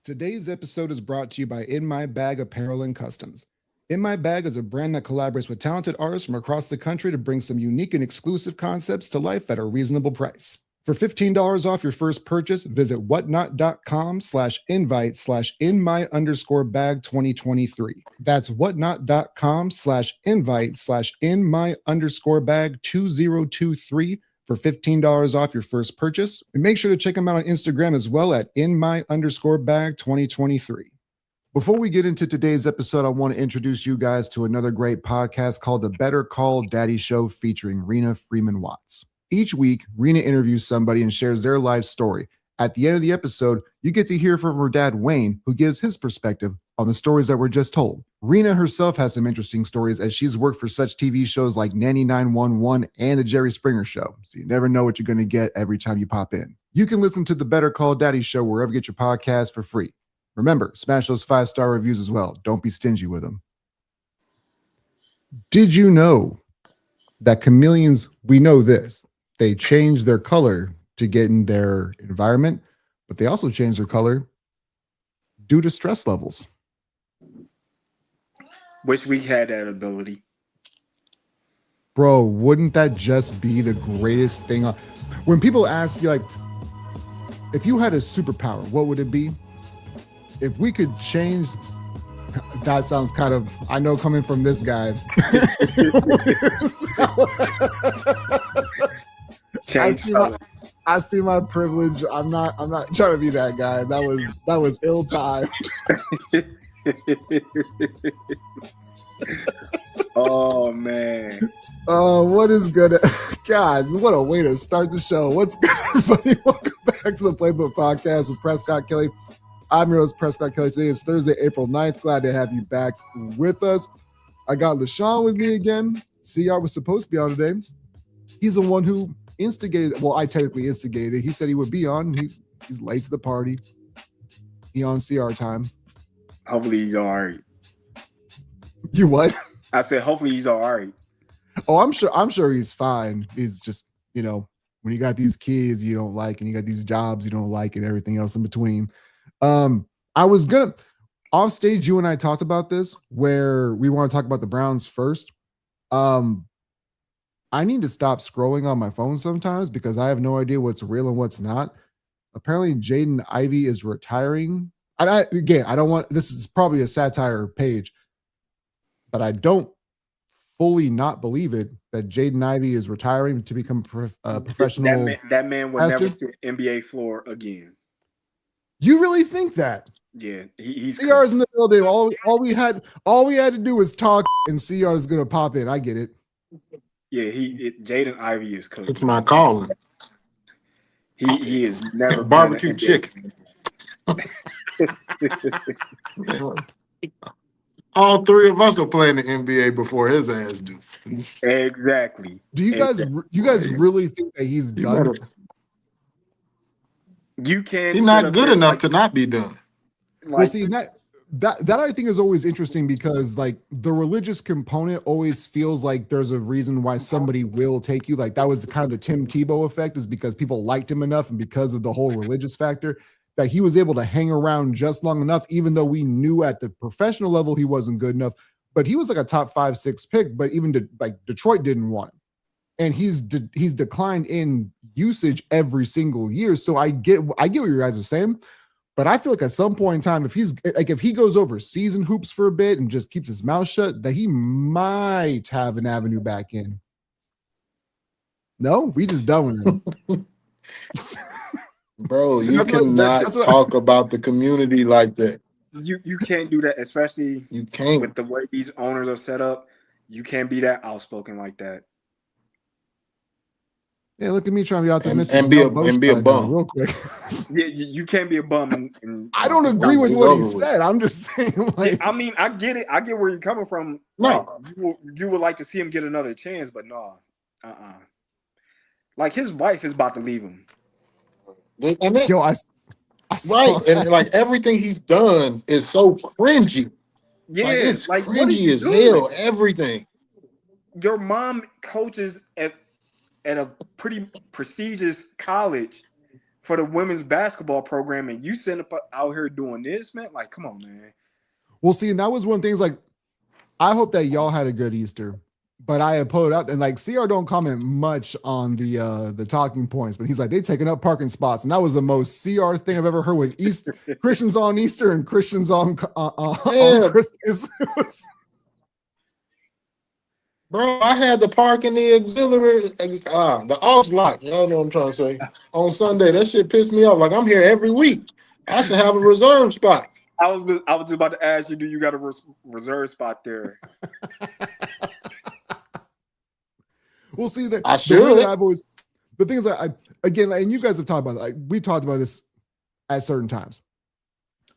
Today's episode is brought to you by In My Bag Apparel and Customs. In My Bag is a brand that collaborates with talented artists from across the country to bring some unique and exclusive concepts to life at a reasonable price. For $15 off your first purchase, visit whatnot.com/invite/inmy_bag 2023. That's whatnot.com/invite/inmy_bag 2023 for $15 off your first purchase. And make sure to check them out on Instagram as well at inmy_bag 2023. Before we get into today's episode, I want to introduce you guys to another great podcast called The Better Call Daddy Show featuring Rena Freeman Watts. Each week, Rena interviews somebody and shares their life story. At the end of the episode, you get to hear from her dad, Wayne, who gives his perspective on the stories that were just told. Rena herself has some interesting stories as she's worked for such TV shows like Nanny 911 and The Jerry Springer Show, so you never know what you're going to get every time you pop in. You can listen to The Better Call Daddy Show wherever you get your podcast for free. Remember, smash those 5-star reviews as well. Don't be stingy with them. Did you know that chameleons, we know this, they change their color to get in their environment, but they also change their color due to stress levels. Wish we had that ability. Bro, wouldn't that just be the greatest thing? When people ask you, like, if you had a superpower, what would it be? If we could change, that sounds kind of, I know coming from this guy. I see my privilege. I'm not trying to be that guy. That was ill-timed. Oh man. What is good? God, what a way to start the show. What's good, everybody? Welcome back to the Playbook Podcast with Prescott Kelly. I'm your host, Prescott Kelly. Today is Thursday, April 9th. Glad to have you back with us. I got LaShawn with me again. CR was supposed to be on today. He's the one who instigated. Well, I technically instigated it. He said he would be on. He's late to the party. He on CR time. Hopefully he's all right. You what? I said hopefully he's all right. Oh, I'm sure he's fine. He's just, when you got these kids you don't like and you got these jobs you don't like and everything else in between. I was gonna off stage, you and I talked about this where we want to talk about the Browns first. I need to stop scrolling on my phone sometimes because I have no idea what's real and what's not. Apparently Jaden Ivey is retiring. And I don't want, this is probably a satire page, but I don't fully not believe it that Jaden Ivey is retiring to become a professional. That man will never see NBA floor again. You really think that? Yeah, he's CR's in the building. All we had to do was talk, and CR is gonna pop in. I get it. Yeah, Jaden Ivey is cooked. It's my calling. He is never barbecue chicken. All three of us will play in the NBA before his ass do. Exactly. Do you guys really think that he's done? You can't. He's not good enough to not be done. Well, see, that I think is always interesting because like the religious component always feels like there's a reason why somebody will take you. Like that was kind of the Tim Tebow effect, is because people liked him enough and because of the whole religious factor that he was able to hang around just long enough, even though we knew at the professional level he wasn't good enough. But he was like a top 5-6 pick, but even Detroit didn't want him. And he's declined in usage every single year. So I get what you guys are saying, but I feel like at some point in time, if he goes overseas and hoops for a bit and just keeps his mouth shut, that he might have an avenue back in. No, we just done with him. Bro, you cannot talk about the community like that. You can't do that, especially you can't with the way these owners are set up. You can't be that outspoken like that. Yeah, look at me trying to be optimistic and be a bum real quick. Yeah, you can't be a bum. And I don't agree with what he said. I'm just saying. Like, I mean, I get it. I get where you're coming from. No, like, you would like to see him get another chance, but no, Like his wife is about to leave him. And then, I right, and like everything he's done is so cringy. Yeah, like, it's like cringy as hell. Everything. Your mom coaches at a pretty prestigious college. for the women's basketball program, and you sitting up out here doing this, man. Like, come on, man. Well, see, and that was one of the things. Like, I hope that y'all had a good Easter, but I had put it up, and like CR don't comment much on the talking points, but he's like, they taking up parking spots, and that was the most CR thing I've ever heard with Easter Christians on Easter and Christians on Christmas. Bro, I had the park in the auxiliary, the aux lot. Y'all know what I'm trying to say. On Sunday, that shit pissed me off. Like, I'm here every week. I should have a reserve spot. I was just about to ask you, do you got a reserve spot there? We'll see that. I should. The thing is, again, and you guys have talked about it. Like, we talked about this at certain times.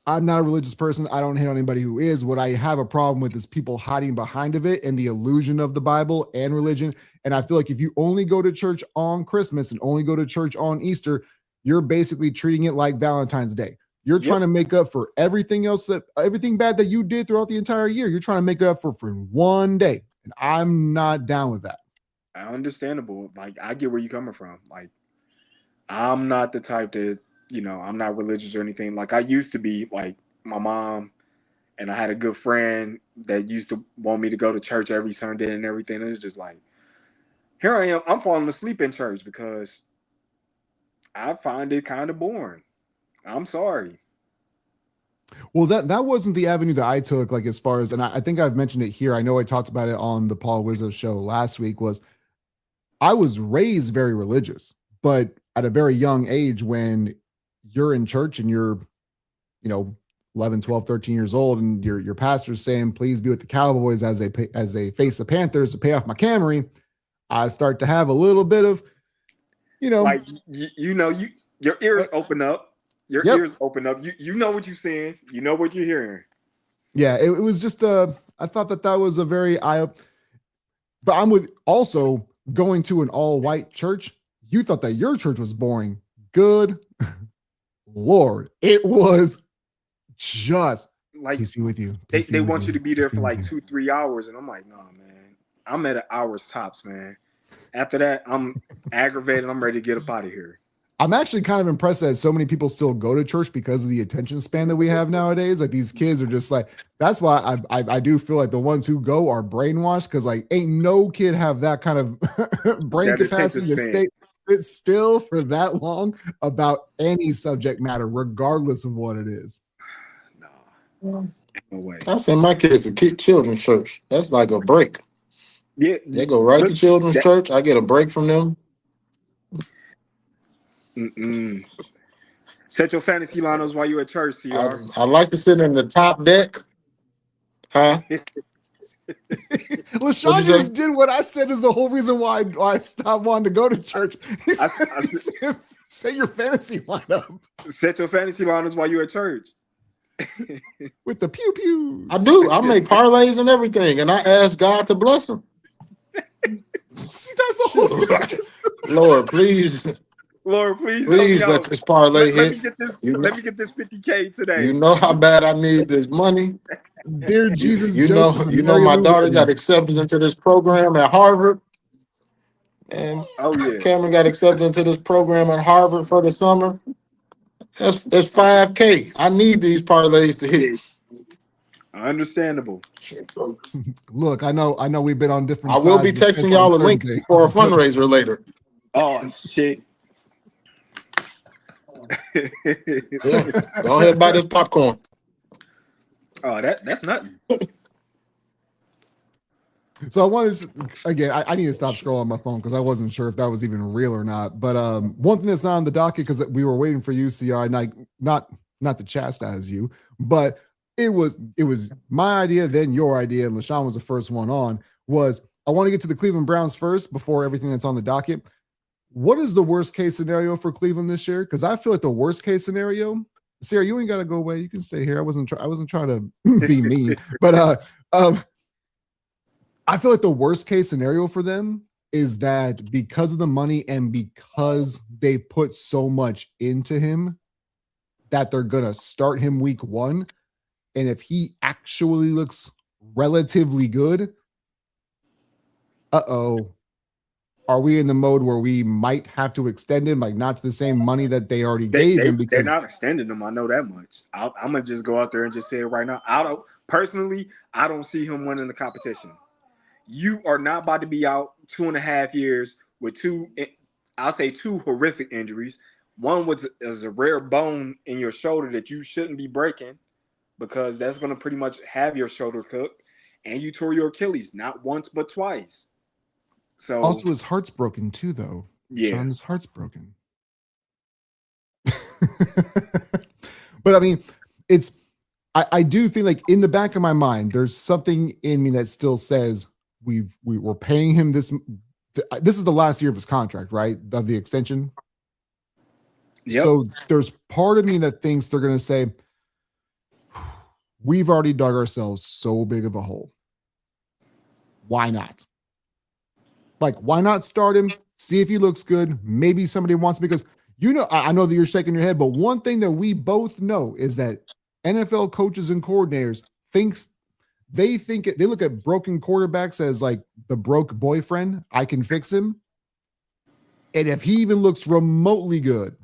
I'm not a religious person. I don't hate on anybody who is. What I have a problem with is people hiding behind of it and the illusion of the Bible and religion. And I feel like if you only go to church on Christmas and only go to church on Easter, you're basically treating it like Valentine's Day. You're trying to make up for everything bad that you did throughout the entire year. You're trying to make up for one day. And I'm not down with that. Understandable. Like, I get where you're coming from. Like, I'm not the type that, I'm not religious or anything. Like, I used to be, like, my mom, and I had a good friend that used to want me to go to church every Sunday and everything. And it's just like, here I am. I'm falling asleep in church because I find it kind of boring. I'm sorry. Well, that wasn't the avenue that I took, like, as far as, and I think I've mentioned it here. I know I talked about it on the Paul Wizzo show last week, was I was raised very religious, but at a very young age, when you're in church and you're, 11, 12, 13 years old, and your pastor's saying, please be with the Cowboys as they face the Panthers to pay off my Camry, I start to have a little bit of, like, your ears open up. Your ears open up. You know what you're saying. You know what you're hearing. Yeah, it was just I thought that was a very but I'm with also going to an all-white church. You thought that your church was boring. Good Lord. It was just like, peace be with you. They want you to be there for like 2-3 hours. And I'm like, no, man. I'm at an hour's tops, man. After that, I'm aggravated. I'm ready to get up out of here. I'm actually kind of impressed that so many people still go to church because of the attention span that we have nowadays. Like, these kids are just like, that's why I do feel like the ones who go are brainwashed, because like ain't no kid have that kind of brain capacity to sit still for that long about any subject matter, regardless of what it is. No way. I send my kids to children's church. That's like a break. Yeah, they go right to children's church. I get a break from them. Set your fantasy lineups while you at church, CR. I like to sit in the top deck. Huh? LaShawn just did what I said is the whole reason why I stopped wanting to go to church. He said, set your fantasy lineup. Set your fantasy lineups while you at church. With the pew pews. I do. I make parlays and everything, and I ask God to bless them. See, that's the whole Lord, please. Lord, please let this parlay hit. Let me get this 50K today. You know how bad I need this money. Dear Jesus, you know my daughter got accepted into this program at Harvard. And Cameron got accepted into this program at Harvard for the summer. That's $5K. I need these parlays to hit. Understandable. Look, I know we've been on different sides. I will be texting y'all a link for a fundraiser later. Oh shit. Yeah. Go ahead and buy this popcorn. Oh, that's nothing. So I wanted to, again, I need to stop scrolling my phone because I wasn't sure if that was even real or not. But one thing that's not on the docket, because we were waiting for you, CR, and not to chastise you, but it was my idea, then your idea, and LaShawn was the first one on, was I want to get to the Cleveland Browns first before everything that's on the docket. What is the worst case scenario for Cleveland this year? Because I feel like the worst case scenario, Sarah, you ain't got to go away. You can stay here. I wasn't trying to be mean, but I feel like the worst case scenario for them is that because of the money and because they put so much into him, that they're going to start him week 1. And if he actually looks relatively good, are we in the mode where we might have to extend him, like not to the same money that they already gave him? Because they're not extending him. I know that much. I'm gonna just go out there and just say it right now. I don't see him winning the competition. You are not about to be out 2.5 years with two horrific injuries. One is a rare bone in your shoulder that you shouldn't be breaking, because that's going to pretty much have your shoulder cooked, and you tore your Achilles not once but twice. So also his heart's broken too, though. Yeah, Sean, his heart's broken. But I mean, I do think, like, in the back of my mind, there's something in me that still says we were paying him this. This is the last year of his contract, right? Of the extension. Yep. So there's part of me that thinks they're going to say, we've already dug ourselves so big of a hole. Why not? Like, why not start him? See if he looks good. Maybe somebody wants him, because I know that you're shaking your head, but one thing that we both know is that NFL coaches and coordinators they look at broken quarterbacks as like the broke boyfriend. I can fix him. And if he even looks remotely good,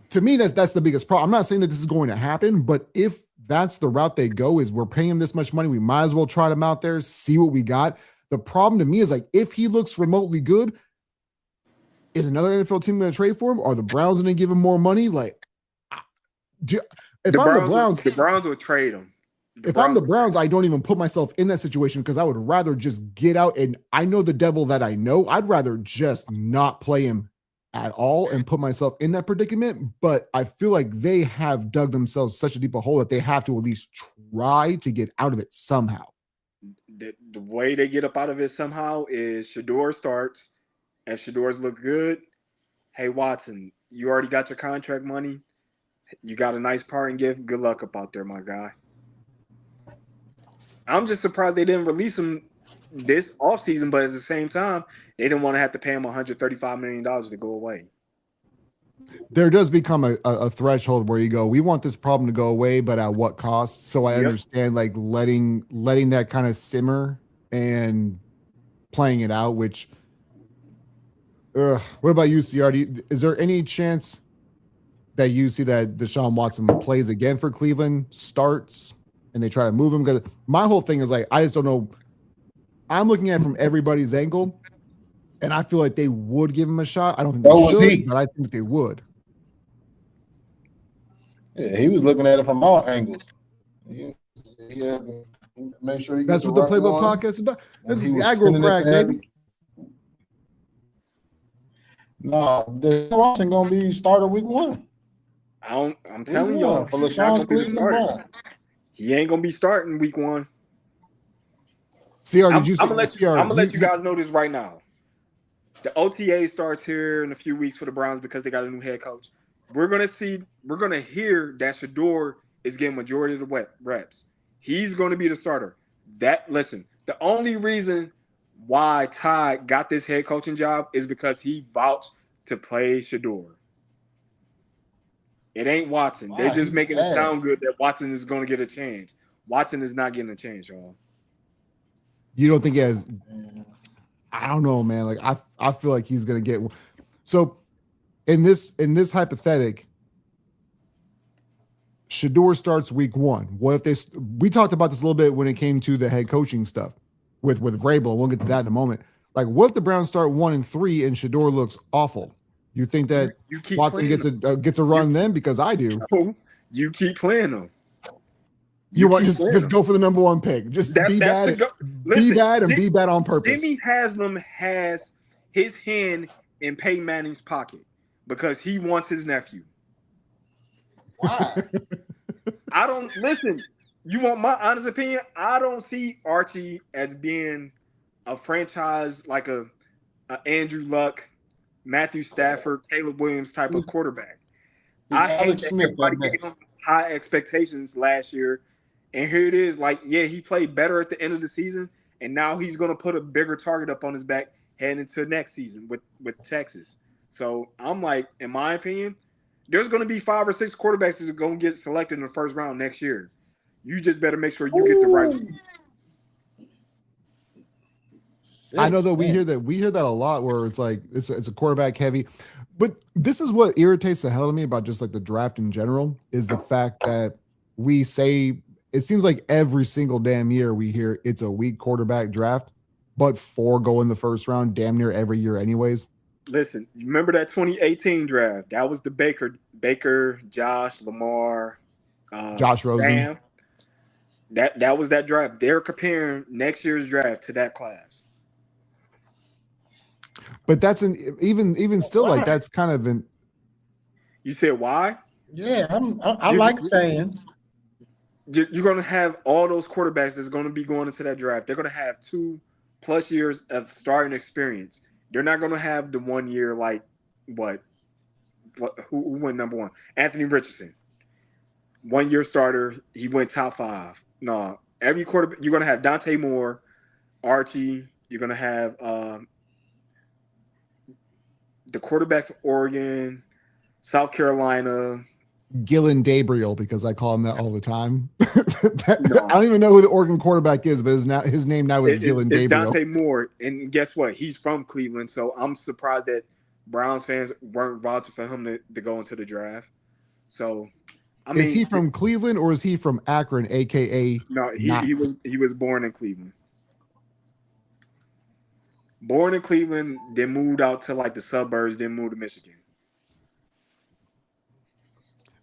to me, that's the biggest problem. I'm not saying that this is going to happen, but if that's the route they go, is we're paying him this much money, we might as well try him out there, see what we got. The problem to me is, like, if he looks remotely good, is another NFL team going to trade for him? Are the Browns going to give him more money? Like, the Browns would trade him. I'm the Browns, I don't even put myself in that situation, because I would rather just get out, and I know the devil that I know. I'd rather just not play him at all and put myself in that predicament. But I feel like they have dug themselves such a deep hole that they have to at least try to get out of it somehow. The way they get up out of it somehow is Shedeur starts, and Shedor's look good. Hey, Watson, you already got your contract money. You got a nice parting gift. Good luck up out there, my guy. I'm just surprised they didn't release him this offseason, but at the same time, they didn't want to have to pay him $135 million to go away. There does become a threshold where you go, we want this problem to go away, but at what cost? So I understand, like, letting that kind of simmer and playing it out, which what about you, CR? Is there any chance that you see that Deshaun Watson plays again for Cleveland, starts, and they try to move him? Because my whole thing is, like, I just don't know. I'm looking at it from everybody's angle, and I feel like they would give him a shot. I don't think they should, but I think they would. Yeah, he was looking at it from all angles. Yeah, make sure he that's what the Playbook podcast is about. This is aggro crack, baby. No, the Watson gonna be starter week 1. I'm telling y'all, for LaShawn's Cleveland Browns. He ain't gonna be starting week 1. CR, I'm gonna let you guys know this right now. The OTA starts here in a few weeks for the Browns because they got a new head coach. We're gonna hear that Shedeur is getting majority of the reps. He's gonna be the starter. The only reason why Ty got this head coaching job is because he vouched to play Shedeur. It ain't Watson. Wow, they're just making it sound good that Watson is gonna get a chance. Watson is not getting a chance, y'all. You don't think he has? I don't know, man. Like, I feel like he's gonna get. So in this hypothetic, Shedeur starts week 1. What if we talked about this a little bit when it came to the head coaching stuff with Vrabel. We'll get to that in a moment. Like, what if the Browns start 1-3 and Shedeur looks awful? You think that Watson gets a run then? Because I do. You keep playing them. You want just go for the number 1 pick. Just be bad. Be bad on purpose. Jimmy Haslam has his hand in Peyton Manning's pocket because he wants his nephew. Why? I don't listen. You want my honest opinion? I don't see Archie as being a franchise like a Andrew Luck, Matthew Stafford, Caleb Williams type of quarterback. I hate that everybody gave him high expectations last year. And here it is, like, yeah, he played better at the end of the season, and now he's going to put a bigger target up on his back heading into next season with Texas. So I'm like, in my opinion, there's going to be 5 or 6 quarterbacks that are going to get selected in the first round next year. You just better make sure you get the right one. I know that we hear that a lot where it's like it's a quarterback heavy, but this is what irritates the hell out of me about just like the draft in general is the fact that we say it seems like every single damn year we hear it's a weak quarterback draft, but 4 go in the first round damn near every year anyways. Listen, you remember that 2018 draft? That was the Baker, Josh, Lamar, Josh Rosen. Sam. That was that draft. They're comparing next year's draft to that class. But that's even still like that's kind of an. You said why? Yeah, I like saying you're going to have all those quarterbacks that's going to be going into that draft. They're going to have 2+ years of starting experience. They're not going to have the 1 year like who went number 1? Anthony Richardson. 1 year starter. He went top 5. No, every quarterback you're going to have Dante Moore, Archie. You're going to have the quarterback from Oregon, South Carolina. Gillen Gabriel, because I call him that all the time. No. I don't even know who the Oregon quarterback is, but his name now is Gillen Gabriel. Dante Moore, and guess what? He's from Cleveland, so I'm surprised that Browns fans weren't vouching for him to go into the draft. So, I mean, is he from Cleveland or is he from Akron, aka? No, he was born in Cleveland. Born in Cleveland, then moved out to like the suburbs, then moved to Michigan.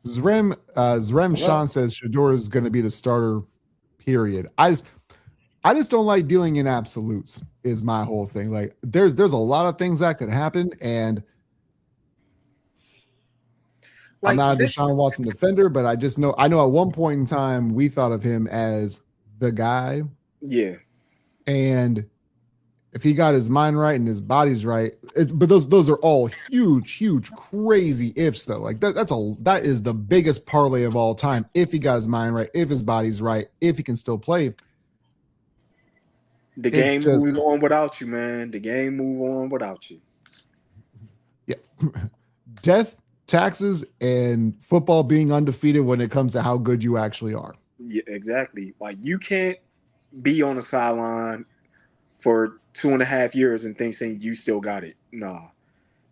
Zrem Sean says Shedeur is going to be the starter, period. I just don't like dealing in absolutes is my whole thing. Like there's a lot of things that could happen, and like, I'm not a Deshaun Watson defender, but I know at one point in time we thought of him as the guy. Yeah. And if he got his mind right and his body's right, but those are all huge, crazy ifs though. Like that is the biggest parlay of all time. If he got his mind right, if his body's right, if he can still play. The game moves on without you, man. The game move on without you. Yeah. Death, taxes, and football being undefeated when it comes to how good you actually are. Yeah, exactly. Like you can't be on the sideline for 2.5 years and think saying you still got it. Nah,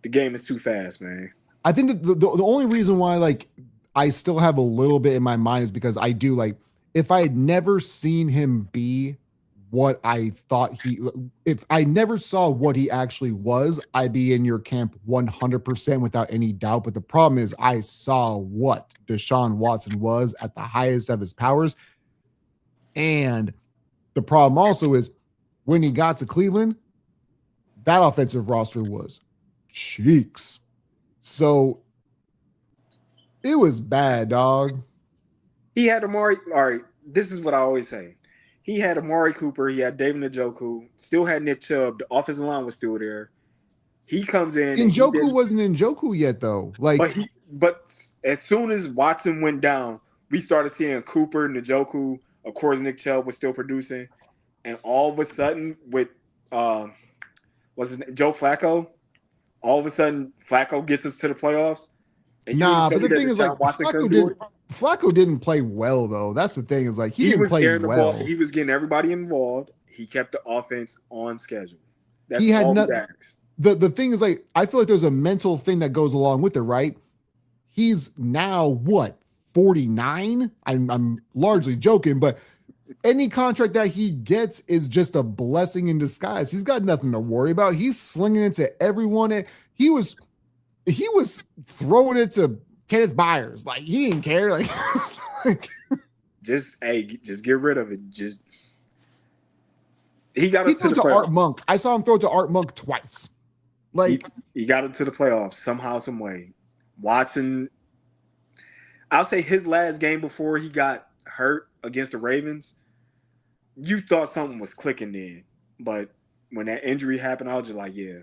the game is too fast, man. I think that the only reason why like I still have a little bit in my mind is because I do like if I had never seen him be what I thought if I never saw what he actually was, I'd be in your camp 100% without any doubt. But the problem is I saw what Deshaun Watson was at the highest of his powers. And the problem also is when he got to Cleveland, that offensive roster was cheeks. So it was bad, dog. He had Amari. All right, this is what I always say. He had Amari Cooper. He had David Njoku. Still had Nick Chubb. The offensive line was still there. He comes in. Njoku wasn't Njoku yet, though. But as soon as Watson went down, we started seeing Cooper, Njoku. Of course, Nick Chubb was still producing. And all of a sudden, with what's his name, Joe Flacco, all of a sudden Flacco gets us to the playoffs. Nah, but the thing is, like, Flacco didn't play well, though. That's the thing is, like, he didn't play well. He was getting everybody involved. He kept the offense on schedule. That's all he asked. The thing is, like, I feel like there's a mental thing that goes along with it, right? He's now what 49. I'm largely joking, but any contract that he gets is just a blessing in disguise. He's got nothing to worry about. He's slinging it to everyone. And he was throwing it to Kenneth Byers. Like he didn't care. Just get rid of it. He got us to the playoffs. Art Monk. I saw him throw it to Art Monk twice. Like he got it to the playoffs somehow, some way. Watson, I'll say his last game before he got hurt against the Ravens, you thought something was clicking then. But when that injury happened, I was just like, yeah,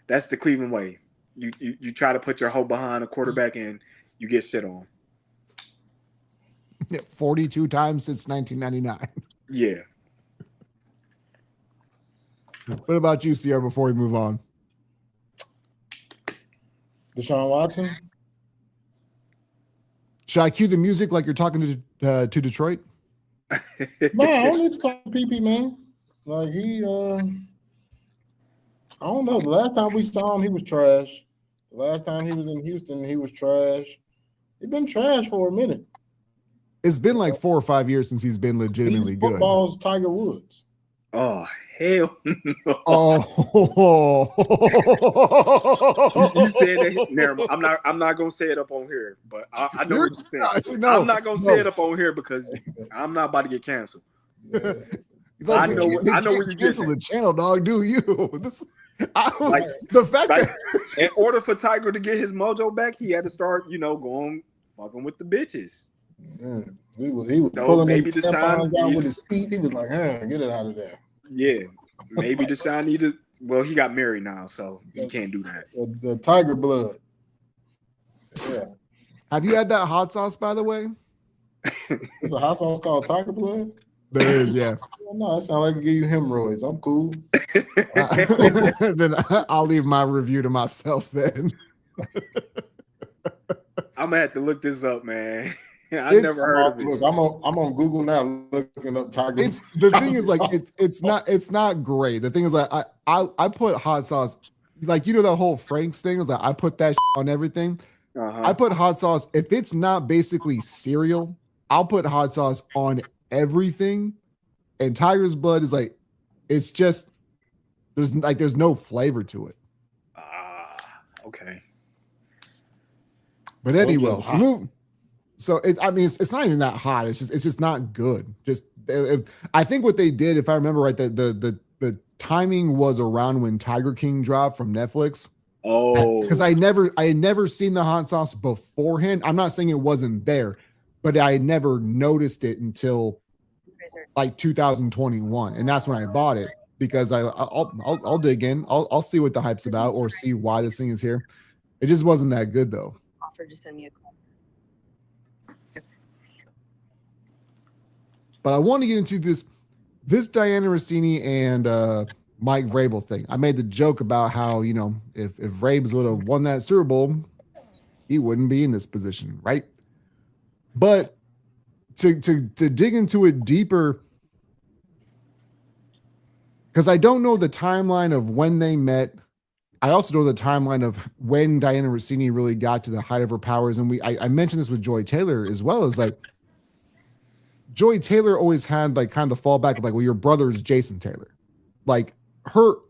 that's the Cleveland way. You try to put your hope behind a quarterback and you get shit on. 42 times since 1999. Yeah. What about you, Sierra, before we move on? Deshaun Watson? Should I cue the music like you're talking to Detroit? No, I don't need to talk to PP, man. Like I don't know. The last time we saw him, he was trash. The last time he was in Houston, he was trash. He's been trash for a minute. It's been like 4 or 5 years since he's been legitimately good. Football's Tiger Woods. Oh, hell no. Oh. You said that. Never mind. I'm not gonna say it up on here, but I know what you're saying. I'm not gonna say it up on here because I'm not about to get canceled. Yeah. I know where you cancel the channel, dog. Do you? The fact that in order for Tiger to get his mojo back, he had to start, going fucking with the bitches. Yeah. He was pulling maybe the tampons out with his teeth. He was like, get it out of there. Yeah, maybe Deshaun needed. Well, he got married now, so he can't do that. The Tiger blood. Yeah. Have you had that hot sauce, by the way? It's a hot sauce called Tiger blood. There is, yeah. No, it sounds like it give you hemorrhoids. I'm cool. Then I'll leave my review to myself then. I'm gonna have to look this up, man. I never heard of it. Look, I'm on Google now looking up Tiger. The thing is, like, it's not great. The thing is, like, I put hot sauce, like, the whole Frank's thing is like I put that on everything. I put hot sauce. If it's not basically cereal, I'll put hot sauce on everything. And Tiger's blood is like, it's just there's no flavor to it. Okay. But anyway, so it's not even that hot. It's just not good. I think what they did, if I remember right, the timing was around when Tiger King dropped from Netflix. Oh, because I had never seen the hot sauce beforehand. I'm not saying it wasn't there, but I never noticed it until like 2021, and that's when I bought it because I'll dig in. I'll see what the hype's about or see why this thing is here. It just wasn't that good though. Offered to send me a call. But I want to get into this Diana Rossini and Mike Vrabel thing. I made the joke about how, if Vrabes would have won that Super Bowl, he wouldn't be in this position, right? But to dig into it deeper, because I don't know the timeline of when they met. I also know the timeline of when Diana Rossini really got to the height of her powers. And I mentioned this with Joy Taylor as well, as like Joy Taylor always had like kind of the fallback of like, well, your brother is Jason Taylor. Like the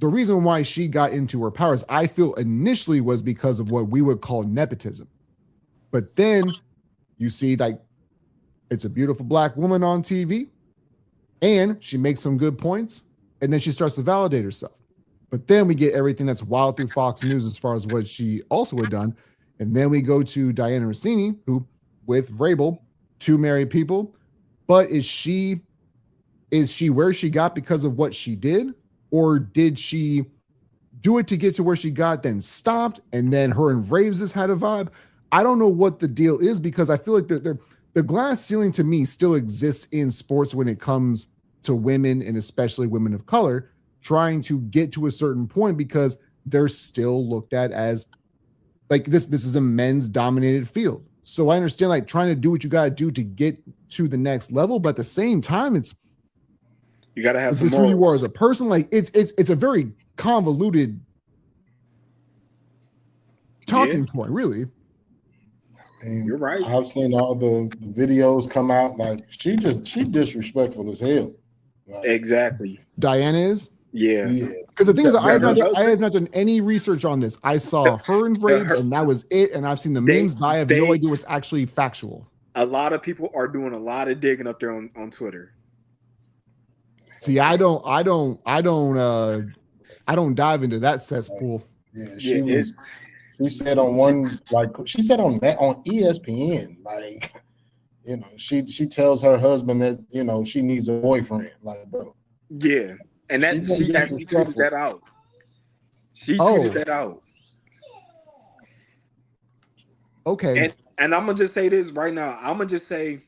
reason why she got into her powers, I feel initially was because of what we would call nepotism. But then you see like it's a beautiful black woman on TV and she makes some good points and then she starts to validate herself. But then we get everything that's wild through Fox News as far as what she also had done. And then we go to Diana Rossini, who with Vrabel, two married people. But is she where she got because of what she did? Or did she do it to get to where she got, then stopped, and then her and Vrabes just had a vibe? I don't know what the deal is because I feel like the glass ceiling to me still exists in sports when it comes to women and especially women of color trying to get to a certain point because they're still looked at as like this is a men's dominated field. So I understand like trying to do what you got to do to get to the next level, but at the same time, you got to have some who you are as a person. Like it's a very convoluted talking point, really. You're right. I've seen all the videos come out like she disrespectful as hell. Like, exactly. Diana is. Yeah. Because the thing is, I have not done any research on this. I saw her and Vrabes, and that was it. And I've seen the memes, but I have no idea what's actually factual. A lot of people are doing a lot of digging up there on Twitter. See, I don't dive into that cesspool. Yeah, she said on one she said on ESPN, like, she tells her husband that she needs a boyfriend, like, bro. Yeah. And that she actually tweeted that out. She tweeted that out. Okay. And I'm gonna just say this right now. I'm gonna just say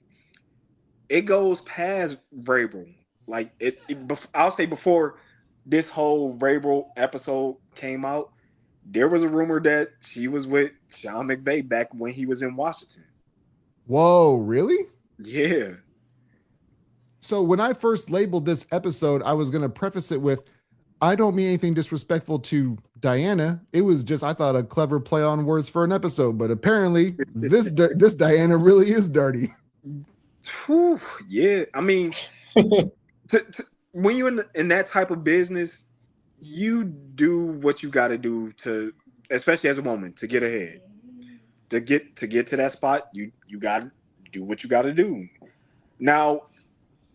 it goes past Vrabel. Like I'll say before this whole Vrabel episode came out, there was a rumor that she was with Sean McVay back when he was in Washington. Whoa, really? Yeah. So when I first labeled this episode, I was going to preface it with, I don't mean anything disrespectful to Diana. It was just, I thought, a clever play on words for an episode. But apparently, this Diana really is dirty. Whew, yeah, I mean, when you're in that type of business, you do what you got to do to, especially as a woman, to get ahead. To get to that spot, you got to do what you got to do. Now,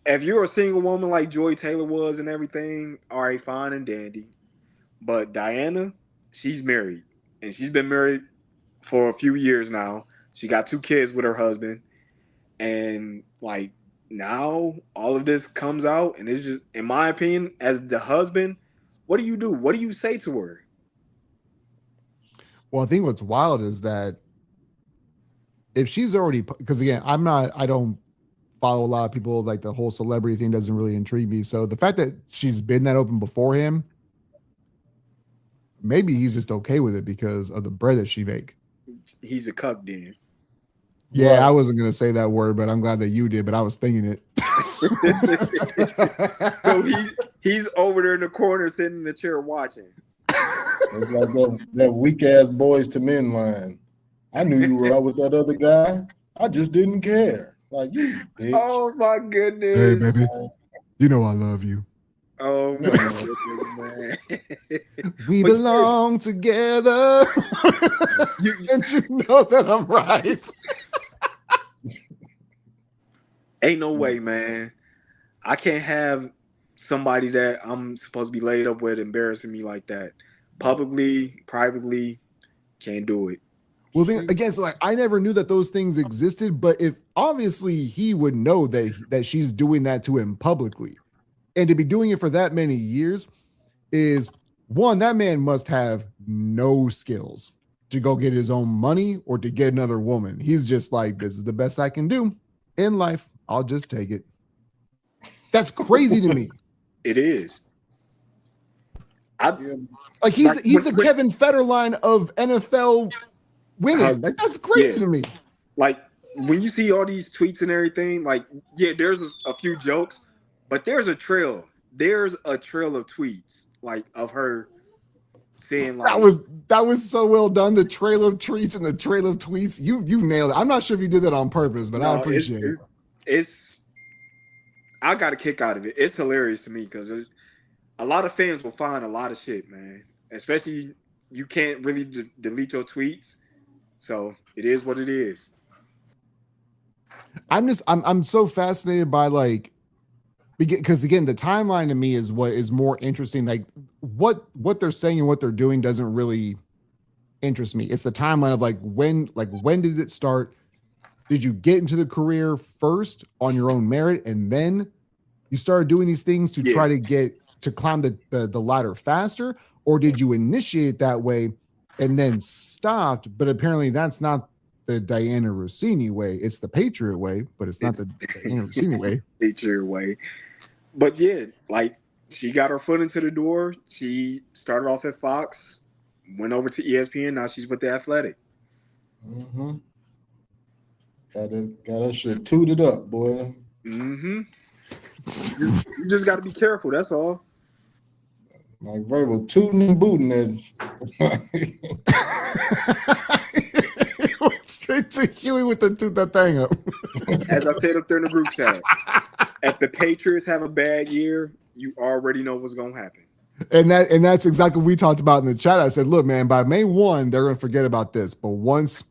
if you're a single woman like Joy Taylor was and everything, all right, fine and dandy. But Diana, she's married, and she's been married for a few years now. She got 2 kids with her husband, and like now all of this comes out, and it's just, in my opinion, as the husband, what do you do? What do you say to her? Well, I think what's wild is that if she's already, because again, I don't follow a lot of people, like the whole celebrity thing doesn't really intrigue me. So the fact that she's been that open before him, maybe he's just okay with it because of the bread that she make. He's a cuck then. Yeah, right. I wasn't going to say that word, but I'm glad that you did, but I was thinking it. So he's over there in the corner sitting in the chair watching. It's like that weak-ass Boys to Men line. I knew you were out with that other guy. I just didn't care. Like, you bitch. Oh, my goodness. Hey, baby. You know I love you. Oh, my goodness, man. We belong together. And you know that I'm right. Ain't no way, man. I can't have somebody that I'm supposed to be laid up with embarrassing me like that. Publicly, privately, can't do it. Well, then again, so like I never knew that those things existed, but if obviously he would know that she's doing that to him publicly, and to be doing it for that many years is one, that man must have no skills to go get his own money or to get another woman. He's just like, this is the best I can do in life. I'll just take it. That's crazy to me. It is. Like he's the Kevin Federline of NFL women. Like that's crazy to me. Like when you see all these tweets and everything, like yeah, there's a few jokes, but there's a trail. There's a trail of tweets like of her saying like that was so well done. The trail of tweets and the trail of tweets. You nailed it. I'm not sure if you did that on purpose, but I appreciate it. I got a kick out of it. It's hilarious to me because a lot of fans will find a lot of shit, man. Especially you can't really delete your tweets, so it is what it is. I'm so fascinated by like, because again, the timeline to me is what is more interesting. Like what they're saying and what they're doing doesn't really interest me. It's the timeline of like when did it start? Did you get into the career first on your own merit and then you started doing these things to try to climb the ladder faster? Or did you initiate it that way and then stopped? But apparently that's not the Diana Rossini way. It's the Patriot way, but it's not the Diana Rossini way. Patriot way. But yeah, like she got her foot into the door. She started off at Fox, went over to ESPN. Now she's with The Athletic. Mm-hmm. Got that shit tooted up, boy. Mm-hmm. You just got to be careful. That's all. Like verbal tooting and booting it. Went straight to Huey with the toot that thing up. As I said up there in the group chat, if the Patriots have a bad year, you already know what's gonna happen. And that's exactly what we talked about in the chat. I said, look, man, by May 1, they're gonna forget about this. But once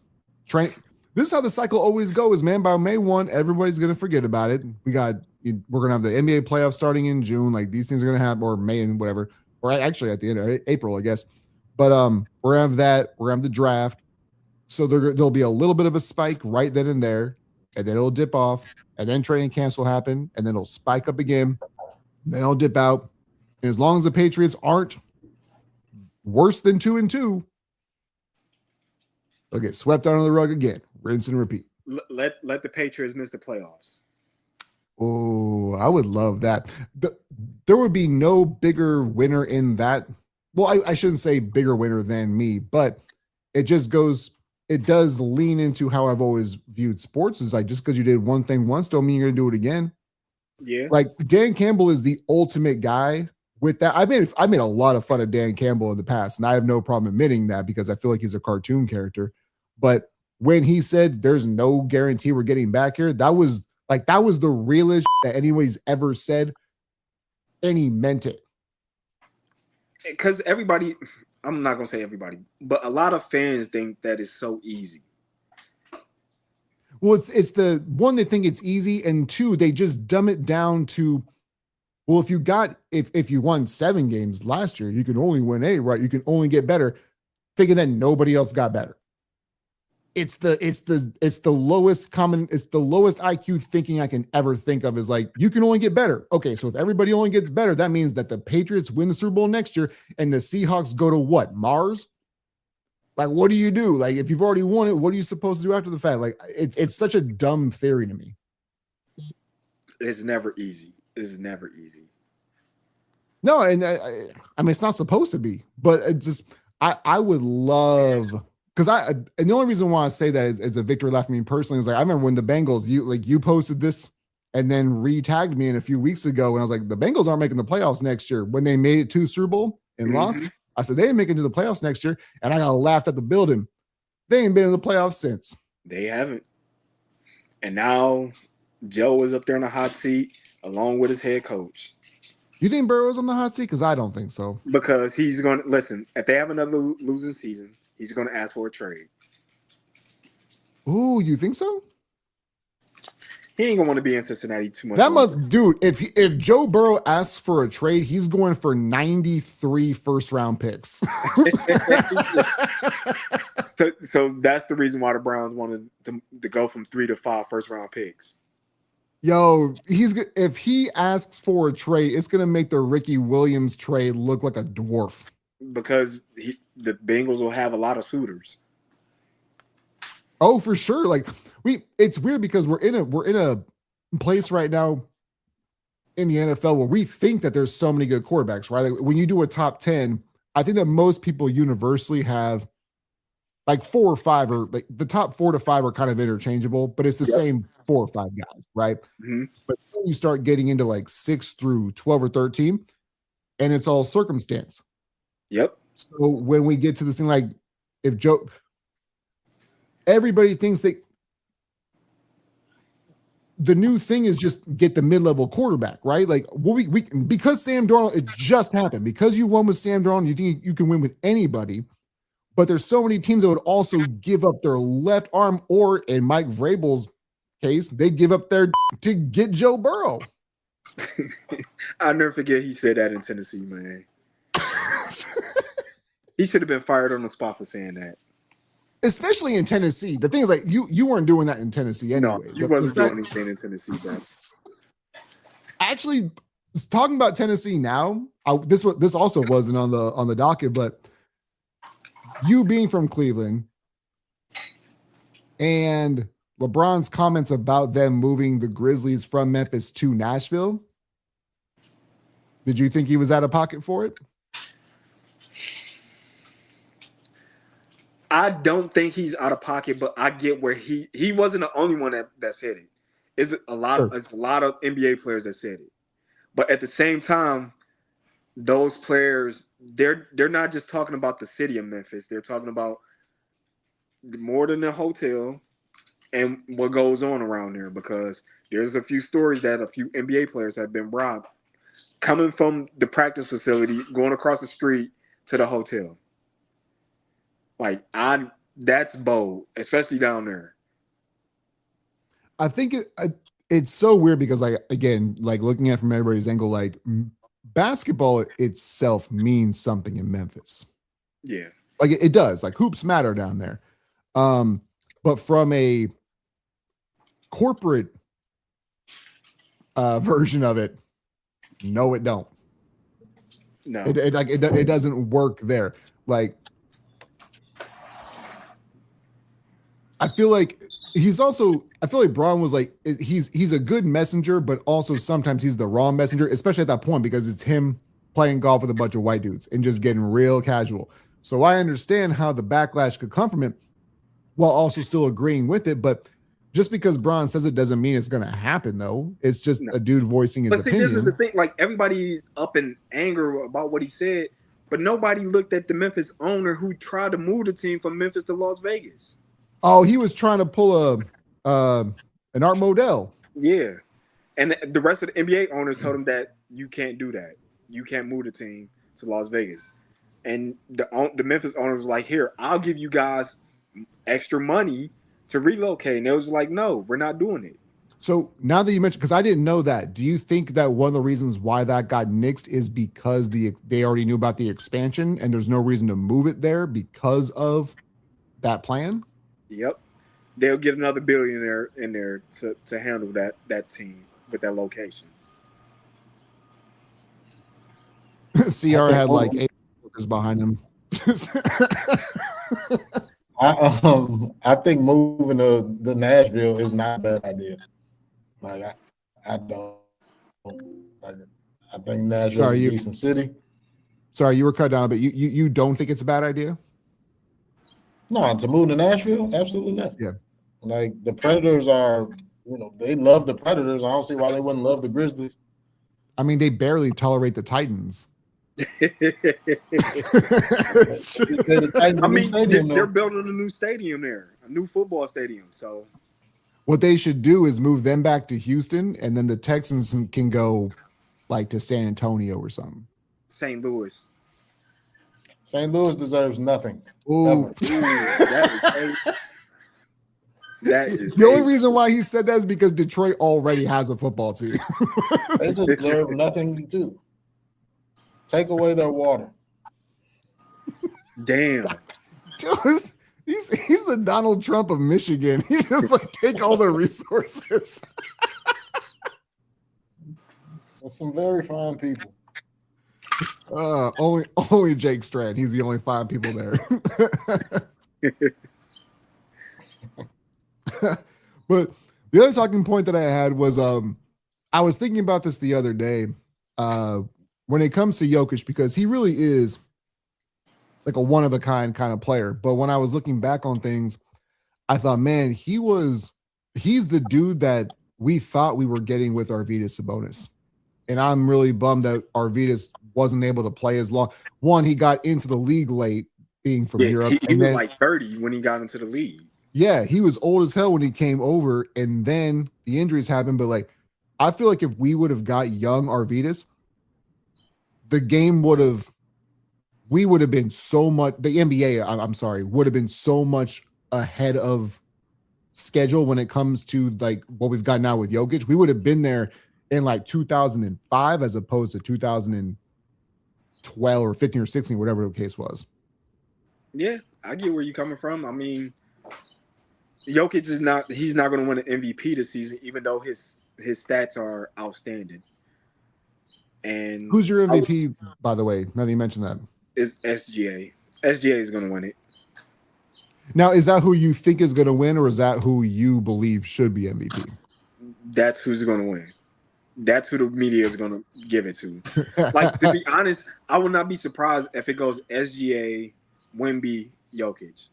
this is how the cycle always goes, man. By May 1, everybody's gonna forget about it. We're gonna have the NBA playoffs starting in June. Like these things are gonna happen, or May and whatever. Or actually at the end of April, I guess. But we're gonna have that. We're gonna have the draft. So there'll be a little bit of a spike right then and there, and then it'll dip off, and then training camps will happen, and then it'll spike up again, and then it'll dip out. And as long as the Patriots aren't worse than 2-2, they'll get swept under the rug again. Rinse and repeat. Let the Patriots miss the playoffs. Oh, I would love that. There would be no bigger winner in that. Well, I shouldn't say bigger winner than me, but it does lean into how I've always viewed sports. Is like, just because you did one thing once don't mean you're going to do it again. Yeah. Like Dan Campbell is the ultimate guy with that, I made a lot of fun of Dan Campbell in the past, and I have no problem admitting that because I feel like he's a cartoon character. But when he said there's no guarantee we're getting back here, that was the realest that anybody's ever said, and he meant it. Because everybody, I'm not gonna say everybody, but a lot of fans think that is so easy. Well, it's the one, they think it's easy, and two, they just dumb it down to, well, if you won 7 games last year, you can only win 8, right? You can only get better, thinking that nobody else got better. It's the lowest IQ thinking I can ever think of, is like, you can only get better. Okay, so if everybody only gets better, that means that the Patriots win the Super Bowl next year and the Seahawks go to what? Mars? Like, what do you do? Like, if you've already won it, what are you supposed to do after the fact? Like, it's such a dumb theory to me. It's never easy. It's never easy. No, and I mean, it's not supposed to be, but it just, I would love, because and the only reason why I say that is a victory lap for me personally is, like, I remember when the Bengals, you posted this and then re-tagged me in a few weeks ago, and I was like, the Bengals aren't making the playoffs next year, when they made it to Super Bowl and lost. I said, they ain't making it to the playoffs next year, and I got laughed at the building. They ain't been in the playoffs since. They haven't. And now Joe is up there in the hot seat along with his head coach. You think Burrow's on the hot seat? Because I don't think so. Because he's going to, listen, if they have another losing season, he's going to ask for a trade. Ooh, you think so? He ain't going to want to be in Cincinnati too much. Dude, if Joe Burrow asks for a trade, he's going for 93 first-round picks. So that's the reason why the Browns wanted to go from 3 to 5 first-round picks. Yo, if he asks for a trade, it's gonna make the Ricky Williams trade look like a dwarf. Because the Bengals will have a lot of suitors. Oh, for sure. Like, it's weird because we're in a place right now in the NFL where we think that there's so many good quarterbacks, right? Like, when you do a top 10, I think that most people universally have like 4 or 5, or like the top 4 to 5 are kind of interchangeable, but it's the same 4 or 5 guys, right? Mm-hmm. But then you start getting into like 6 through 12 or 13, and it's all circumstance. Yep. So when we get to this thing, like, if Joe, everybody thinks that the new thing is just get the mid-level quarterback, right? Like, we because Sam Darnold, it just happened. Because you won with Sam Darnold, you think you can win with anybody. But there's so many teams that would also give up their left arm, or in Mike Vrabel's case, they give up their to get Joe Burrow. I'll never forget he said that in Tennessee, man. He should have been fired on the spot for saying that. Especially in Tennessee. The thing is, like, you weren't doing that in Tennessee anyway. No, you wasn't doing anything in Tennessee, bro. Actually, talking about Tennessee now, this also wasn't on the docket, but you being from Cleveland and LeBron's comments about them moving the Grizzlies from Memphis to Nashville, did you think he was out of pocket for it? I don't think he's out of pocket, but I get where he wasn't the only one that said it. It's a lot of NBA players that said it. But at the same time, those players, they're not just talking about the city of Memphis. They're talking about more than the hotel and what goes on around there, because there's a few stories that a few NBA players have been robbed coming from the practice facility, going across the street to the hotel. Like, that's bold, especially down there. I think it's so weird because, like, again, like, looking at it from everybody's angle, like, basketball itself means something in Memphis. Yeah. Like, it does. Like, hoops matter down there. But from a corporate version of it, no, it don't. No. It doesn't work there. Like, I feel like Braun was like, he's a good messenger, but also sometimes he's the wrong messenger, especially at that point, because it's him playing golf with a bunch of white dudes and just getting real casual. So I understand how the backlash could come from it while also still agreeing with it. But Just because Bron says it doesn't mean it's going to happen, though. It's just a dude voicing his opinion. This is the thing. Like, everybody's up in anger about what he said, but nobody looked at the Memphis owner who tried to move the team from Memphis to Las Vegas. Oh, he was trying to pull an Art Modell. Yeah. And the rest of the NBA owners told him that you can't do that. You can't move the team to Las Vegas. And the Memphis owner was like, here, I'll give you guys extra money to relocate. And it was like, no, we're not doing it. So now that you mentioned, because I didn't know that, do you think that one of the reasons why that got nixed is because they already knew about the expansion and there's no reason to move it there because of that plan? Yep. They'll get another billionaire in there to handle that team with that location. CR had like 8 workers behind him. I think moving to Nashville is not a bad idea. Like I don't. Like, I think Nashville is a decent city. Sorry, you were cut down a bit. You don't think it's a bad idea? No, to move to Nashville, absolutely not. Yeah. Like the Predators are, they love the Predators. I don't see why they wouldn't love the Grizzlies. I mean, they barely tolerate the Titans. I mean, they're building a new stadium there, a new football stadium. So what they should do is move them back to Houston, and then the Texans can go like to San Antonio or something. St. Louis. St. Louis deserves nothing. Ooh. That is the only reason why he said that is because Detroit already has a football team. They deserve nothing too. Take away their water. Damn. Dude, he's the Donald Trump of Michigan. He just like take all the resources. There's some very fine people. Only Jake Strand. He's the only fine people there. But the other talking point that I had was I was thinking about this the other day when it comes to Jokic, because he really is like a one-of-a-kind kind of player. But when I was looking back on things, I thought, man, he's the dude that we thought we were getting with Arvydas Sabonis. And I'm really bummed that Arvydas wasn't able to play as long. One, he got into the league late, being from Europe. He was like 30 when he got into the league. Yeah, he was old as hell when he came over, and then the injuries happened. But like, I feel like if we would have got young Arvydas, the game would have been so much. The NBA, I'm sorry, would have been so much ahead of schedule when it comes to like what we've got now with Jokic. We would have been there in like 2005 as opposed to 2012 or 15 or 16, whatever the case was. Yeah, I get where you're coming from. I mean, Jokic he's not going to win an MVP this season, even though his stats are outstanding. And who's your MVP, by the way? Now that you mentioned that, is SGA. SGA is going to win it. Now, is that who you think is going to win, or is that who you believe should be MVP? That's who's going to win. That's who the media is going to give it to. Like, to be honest, I would not be surprised if it goes SGA, Wemby, Jokic.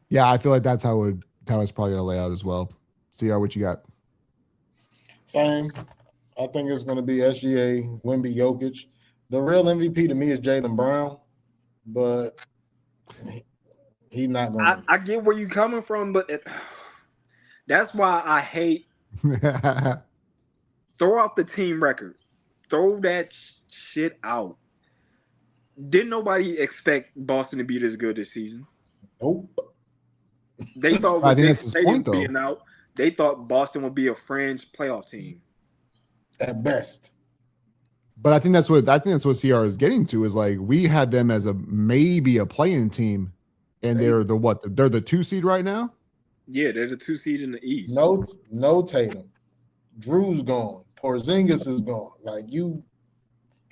Yeah, I feel like that's how it's probably going to lay out as well. CR, what you got? Same. I think it's going to be SGA, Wemby, Jokic. The real MVP to me is Jalen Brown, but he's not going to. I get where you're coming from, but that's why I hate throw out the team record. Throw that shit out. Didn't nobody expect Boston to be this good this season? Nope. They thought with this stadium being out, they thought Boston would be a fringe playoff team. At best. But I think that's what CR is getting to, is like we had them as maybe a play-in team, and they're the what? They're the 2 seed right now? Yeah, they're the 2 seed in the East. No Tatum. Drew's gone. Porzingis is gone. Like, you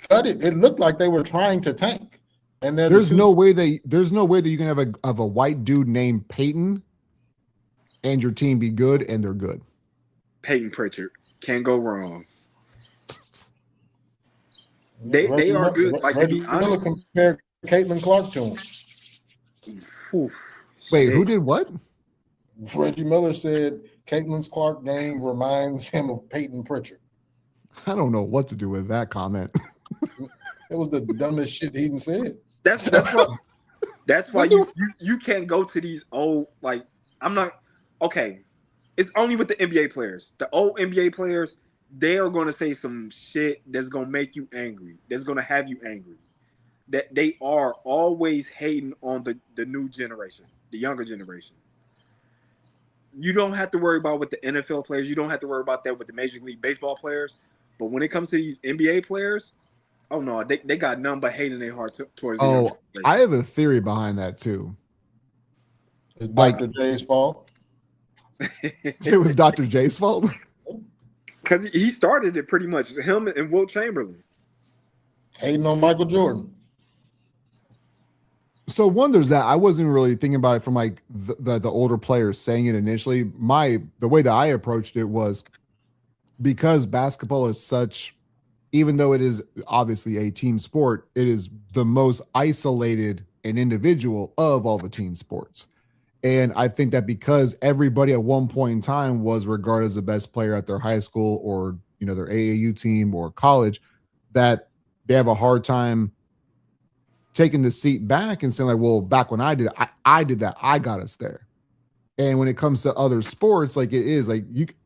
cut it. It looked like they were trying to tank. And there's no way that you can have a white dude named Peyton and your team be good, and they're good. Peyton Pritchard. Can't go wrong. They are good. Like, to be honest, compare Caitlin Clark to him. Wait, who did what? Reggie Miller said Caitlin Clark game reminds him of Peyton Pritchard. I don't know what to do with that comment. It was the dumbest shit he even said. That's why you can't go to these old, like, I'm not okay. It's only with the NBA players. The old NBA players, they are going to say some shit that's going to make you angry. That's going to have you angry. That they are always hating on the new generation, the younger generation. You don't have to worry about with the NFL players. You don't have to worry about that with the Major League Baseball players. But when it comes to these NBA players, oh no, they got none but hate in their heart towards. Oh, I have a theory behind that too. It's Dr. J's fault. It was Dr. J's fault because he started it pretty much. Him and Wilt Chamberlain hating on Michael Jordan. So one, there's that. I wasn't really thinking about it from like the older players saying it initially. The way that I approached it was because basketball is such, even though it is obviously a team sport, it is the most isolated and individual of all the team sports. And I think that because everybody at one point in time was regarded as the best player at their high school or, you know, their AAU team or college, that they have a hard time taking the seat back and saying like, well, back when I did that, I got us there. And when it comes to other sports, like it is like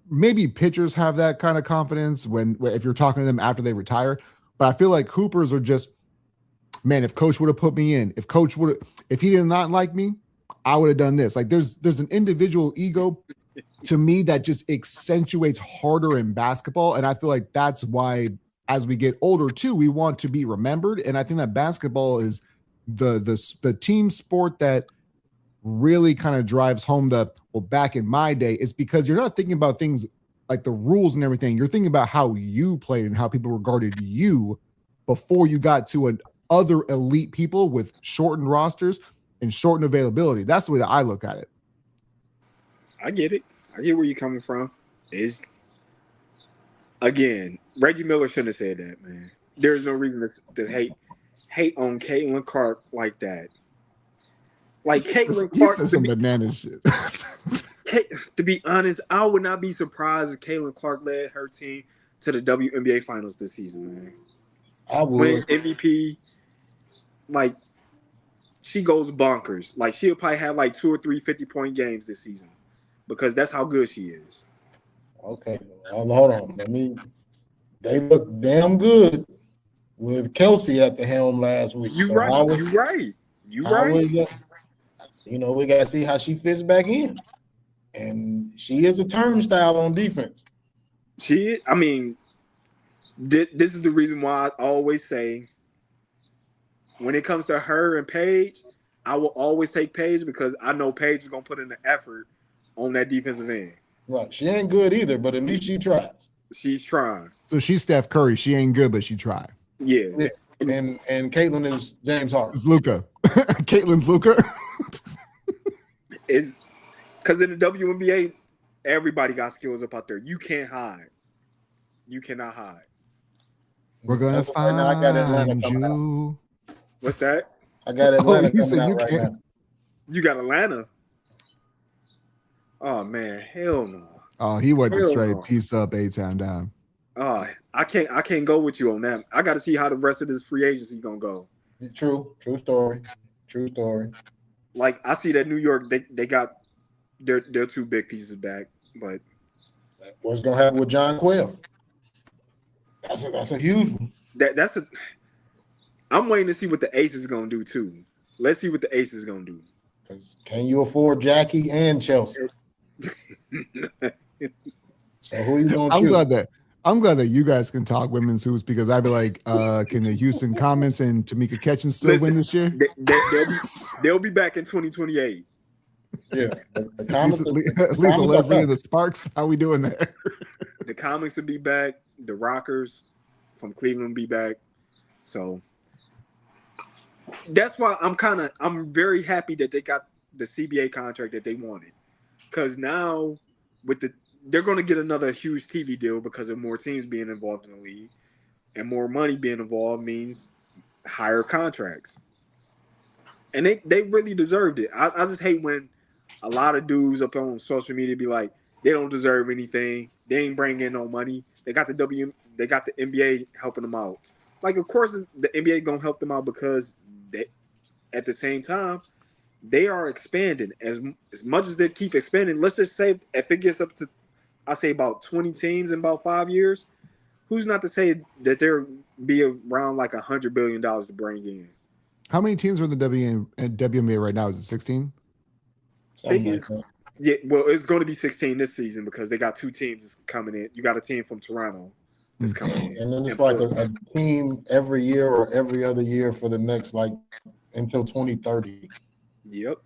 maybe pitchers have that kind of confidence if you're talking to them after they retire. But I feel like Hoopers are just, man, if coach would have put me in, if he did not like me, I would have done this. Like there's an individual ego to me that just accentuates harder in basketball. And I feel like that's why as we get older too, we want to be remembered. And I think that basketball is the team sport that really kind of drives home back in my day, it's because you're not thinking about things like the rules and everything. You're thinking about how you played and how people regarded you before you got to other elite people with shortened rosters and shortened availability. That's the way that I look at it. I get it. I get where you're coming from. Again, Reggie Miller shouldn't have said that, man. There's no reason to hate on Caitlin Clark like that. Like Caitlin Clark, said some banana shit. To be honest, I would not be surprised if Caitlin Clark led her team to the WNBA Finals this season, man. I would. Win MVP, like she goes bonkers. Like she'll probably have like 2 or 3 50-point games this season because that's how good she is. Okay, hold on. They look damn good with Kelsey at the helm last week. You're right. You know, we got to see how she fits back in. And she is a turnstile on defense. This is the reason why I always say when it comes to her and Paige, I will always take Paige because I know Paige is going to put in the effort on that defensive end. Right. She ain't good either, but at least she tries. She's trying. So she's Steph Curry. She ain't good, but she tried. Yeah. And Caitlin is James Harden. It's Luka. Caitlin's Luka. It's because in the WNBA, everybody got skills up out there. You can't hide. You cannot hide. We're gonna find I got Atlanta you. What's that? I got Atlanta. You said you right can't. now. You got Atlanta. Oh man, hell no. Oh, he went to straight piece up, A-Town down. Oh, I can't go with you on that. I got to see how the rest of this free agency gonna go. True story. Like I see that New York, they got their 2 big pieces back, but what's gonna happen with John Quayle? That's a huge one. I'm waiting to see what the Aces is gonna do too. Let's see what the Aces is gonna do. Can you afford Jackie and Chelsea? So who you gonna choose? I'm glad that you guys can talk women's hoops because I'd be like, can the Houston Comets and Tamika Catchings still win this year? They'll be back in 2028. Yeah, at least Leslie and the Sparks. How we doing there? The Comics will be back. The Rockers from Cleveland will be back. So that's why I'm very happy that they got the CBA contract that they wanted. Because now they're going to get another huge TV deal because of more teams being involved in the league, and more money being involved means higher contracts. And they really deserved it. I just hate when a lot of dudes up on social media be like, they don't deserve anything. They ain't bringing in no money. They got the NBA helping them out. Like, of course, the NBA gonna help them out because they, at the same time, they are expanding as much as they keep expanding. Let's just say if it gets up to, I say about 20 teams in about 5 years, who's not to say that there be around like $100 billion to bring in? How many teams are in the WNBA right now? Is it 16? Yeah, well, it's going to be 16 this season because they got 2 teams coming in. You got a team from Toronto that's coming in. And then it's like a team every year or every other year for the next, like, until 2030. Yep.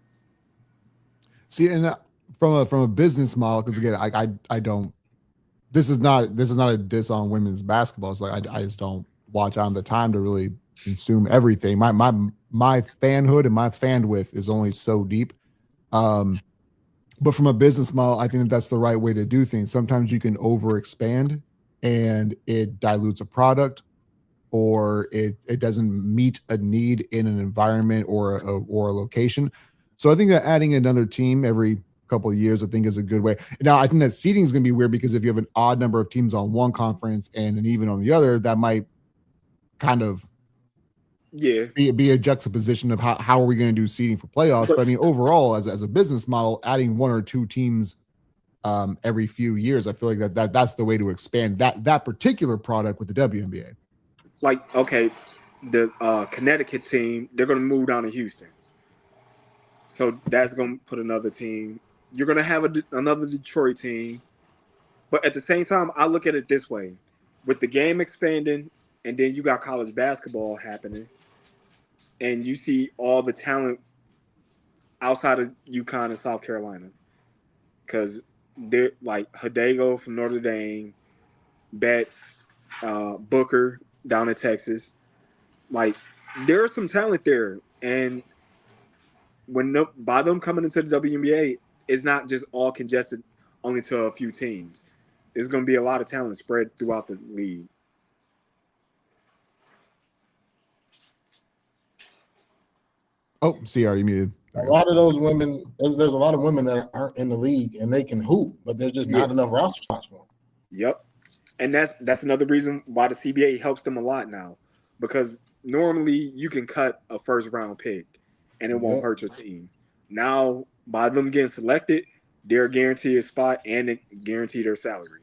See, and from a business model, because again, I don't. This is not a diss on women's basketball. It's like I just don't watch. I don't have the time to really consume everything. My fanhood and my bandwidth is only so deep. But from a business model, I think that's the right way to do things. Sometimes you can overexpand and it dilutes a product, or it doesn't meet a need in an environment or a location. So I think that adding another team every couple of years, I think, is a good way. Now, I think that seeding is going to be weird because if you have an odd number of teams on one conference and an even on the other, that might kind of be a juxtaposition of how are we going to do seeding for playoffs. But I mean, overall, as a business model, adding 1 or 2 teams every few years, I feel like that's the way to expand that particular product with the WNBA. Like, okay, the Connecticut team, they're going to move down to Houston. So that's going to put another team. You're going to have another Detroit team. But at the same time, I look at it this way. With the game expanding, and then you got college basketball happening, and you see all the talent outside of UConn and South Carolina. Because they're like Hidego from Notre Dame, Betts, Booker down in Texas. Like, there's some talent there. And by them coming into the WNBA, it's not just all congested only to a few teams. There's going to be a lot of talent spread throughout the league. Oh, CR, you muted. A lot of those women, there's a lot of women that aren't in the league and they can hoop, but there's just not enough roster spots for them. Yep. And that's another reason why the CBA helps them a lot now, because normally you can cut a first round pick and it won't hurt your team. Now, by them getting selected, they're guaranteed a spot and they guarantee their salary.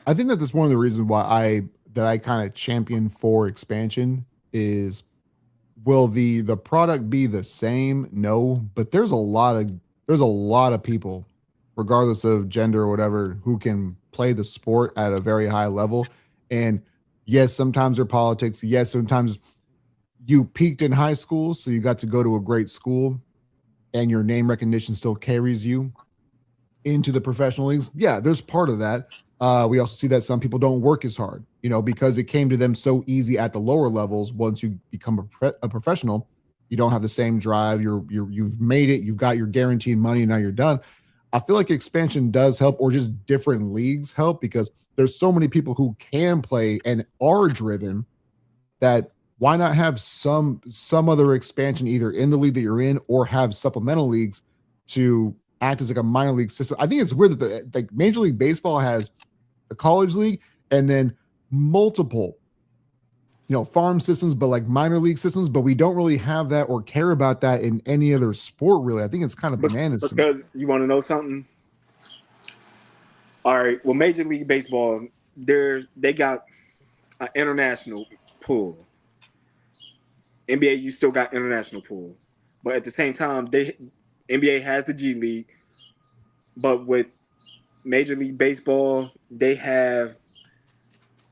I think that's one of the reasons why I kind of champion for expansion is, will the product be the same? No, but there's a lot of people, regardless of gender or whatever, who can play the sport at a very high level. And yes, sometimes there are politics. Yes, sometimes you peaked in high school, so you got to go to a great school and your name recognition still carries you into the professional leagues. Yeah, there's part of that. We also see that some people don't work as hard, because it came to them so easy at the lower levels. Once you become a professional, you don't have the same drive. You've made it. You've got your guaranteed money, and now you're done. I feel like expansion does help, or just different leagues help, because there's so many people who can play and are driven that why not have some other expansion either in the league that you're in or have supplemental leagues to act as like a minor league system. I think it's weird that like Major League Baseball has a college league and then multiple, farm systems, but like minor league systems, but we don't really have that or care about that in any other sport, really. I think it's kind of bananas. Because you want to know something? All right, well, Major League Baseball, they got an international pool. NBA, you still got international pool. But at the same time, NBA has the G League, but with Major League Baseball, they have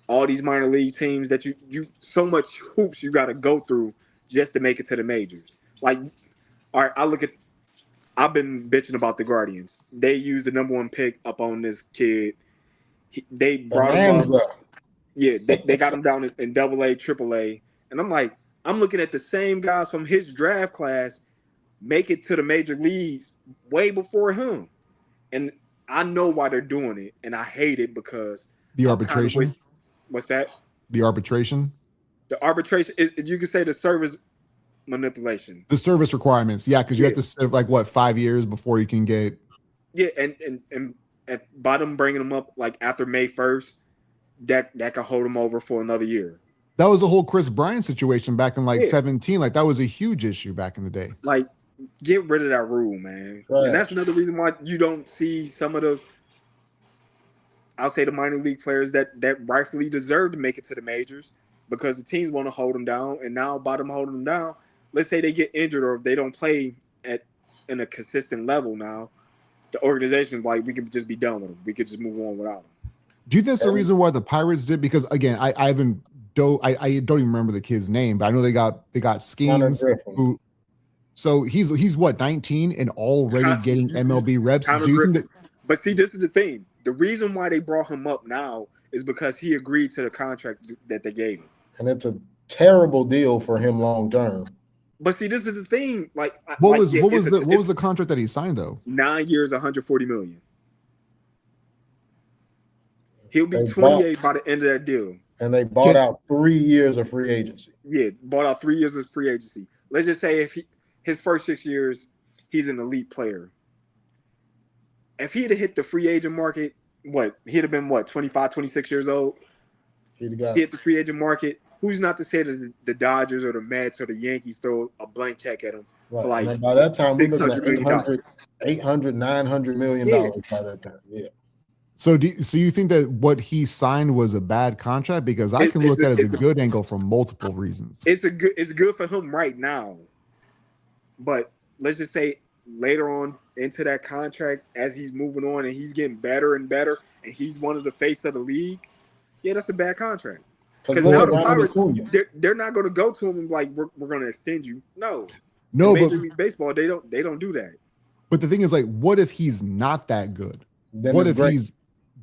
all these minor league teams that you so much hoops you got to go through just to make it to the majors. Like, all right, I've been bitching about the Guardians. They used the #1 pick up on this kid. They brought him up. Yeah, they got him down in AA, AAA, and I'm looking at the same guys from his draft class make it to the major leagues way before him. And I know why they're doing it, and I hate it because the arbitration. What's that? The arbitration. The arbitration is, you can say, the service manipulation. The service requirements, yeah, because you have to serve like what 5 years before you can get. Yeah, and by them bringing them up like after May 1st, that can hold them over for another year. That was a whole Chris Bryant situation back in like 17. Like that was a huge issue back in the day. Like, get rid of that rule, man. Right. And that's another reason why you don't see some of the, I'll say, the minor league players that rightfully deserve to make it to the majors, because the teams want to hold them down. And now by them holding them down, let's say they get injured or if they don't play in a consistent level now, the organization's like, we could just be done with them. We could just move on without them. Do you think that's the reason why the Pirates did? Because again, I don't even remember the kid's name, but I know they got Schemes. So he's what, 19 and already getting MLB reps. Do you think that? But see, this is the thing. The reason why they brought him up now is because he agreed to the contract that they gave him, and it's a terrible deal for him long term. But see, this is the thing. Like, what was the contract that he signed though? 9 years, $140 million. He'll be 28 by the end of that deal. And they bought out 3 years of free agency. Yeah, bought out 3 years of free agency. Let's just say if his first 6 years, he's an elite player. If he'd have hit the free agent market, he'd have been 25, 26 years old? He hit the free agent market. Who's not to say that the Dodgers or the Mets or the Yankees throw a blank check at him? Right. Like, and by that time, we're looking at $800 million by that time. Yeah. So you think that what he signed was a bad contract? Because I can look at it as a good angle from multiple reasons. It's good for him right now. But let's just say later on into that contract, as he's moving on and he's getting better and better, and he's one of the face of the league, yeah, that's a bad contract. Because now the Pirates, they're not going to go to him and like, we're going to extend you. No, Major League Baseball, they don't do that. But the thing is, like, what if he's not that good? What if he's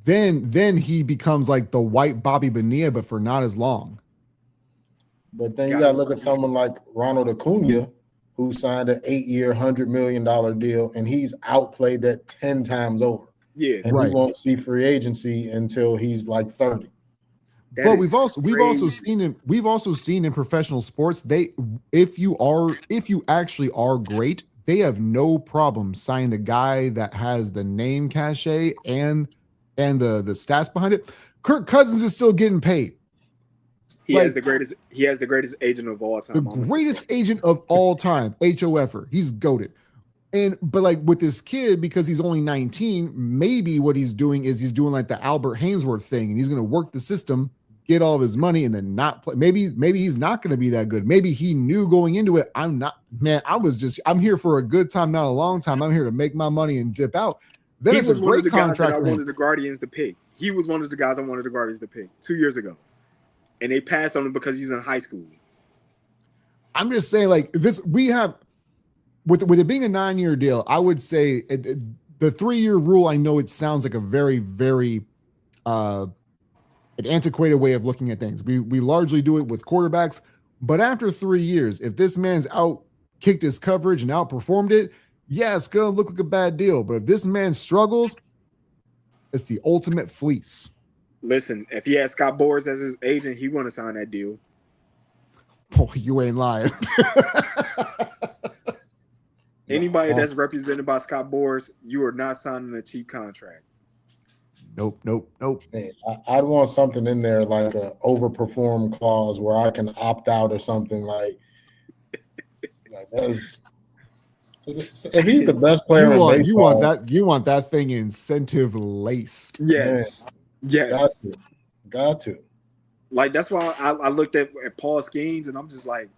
then he becomes like the white Bobby Bonilla, but for not as long. But then you got to look at someone like Ronald Acuna, who signed an 8-year, $100 million deal, and he's outplayed that 10 times over. Yeah, and he won't see free agency until he's like 30. But we've also seen in professional sports, if you actually are great, they have no problem signing the guy that has the name cachet and the stats behind it. Kirk Cousins is still getting paid. He has the greatest agent of all time. The greatest agent of all time, HOFer. He's goated. But like with this kid, because he's only 19, maybe what he's doing is he's doing like the Albert Hainsworth thing, and he's going to work the system, get all of his money, and then not play. Maybe he's not going to be that good. Maybe he knew going into it, I'm here for a good time, not a long time. I'm here to make my money and dip out. Then it's a great contract. I wanted the Guardians to pick. He was one of the guys I wanted the Guardians to pick 2 years ago, and they passed on him because he's in high school. I'm just saying, like this, we have with it being a 9-year deal. I would say the 3-year rule. I know it sounds like a very, very an antiquated way of looking at things. We largely do it with quarterbacks, but after 3 years, if this man's kicked his coverage and outperformed it, yeah, it's gonna look like a bad deal. But if this man struggles, it's the ultimate fleece. Listen, if he had Scott Boras as his agent, he wouldn't sign that deal. Boy, you ain't lying. Anybody that's represented by Scott Boras, you are not signing a cheap contract. Nope. Man, I'd want something in there like an overperform clause where I can opt out or something like that's. If he's the best player in baseball, you want that thing incentive laced. Yes. Man, yes. Got to. Like that's why I looked at Paul Skeens and I'm just like,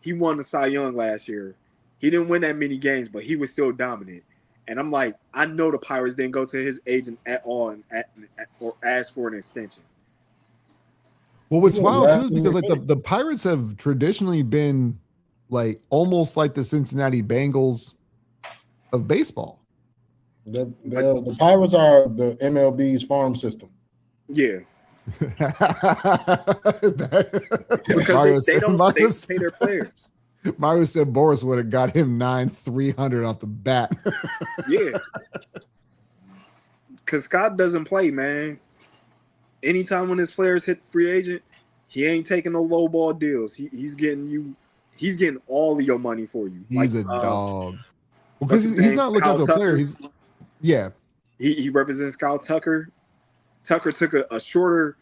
he won the Cy Young last year. He didn't win that many games, but he was still dominant. And I'm like, I know the Pirates didn't go to his agent at all or ask for an extension. Well, what's wild too is because like the Pirates have traditionally been like almost like the Cincinnati Bengals of baseball. The Pirates are the MLB's farm system. Yeah. Because they don't pay their players. Mario said Boras would have got him 9,300 off the bat. Yeah. Because Scott doesn't play, man. Anytime when his players hit free agent, he ain't taking no low ball deals. He's getting you he's getting all of your money for you. He's a dog. Well, because he's not looking after a player. He represents Kyle Tucker. Tucker took a shorter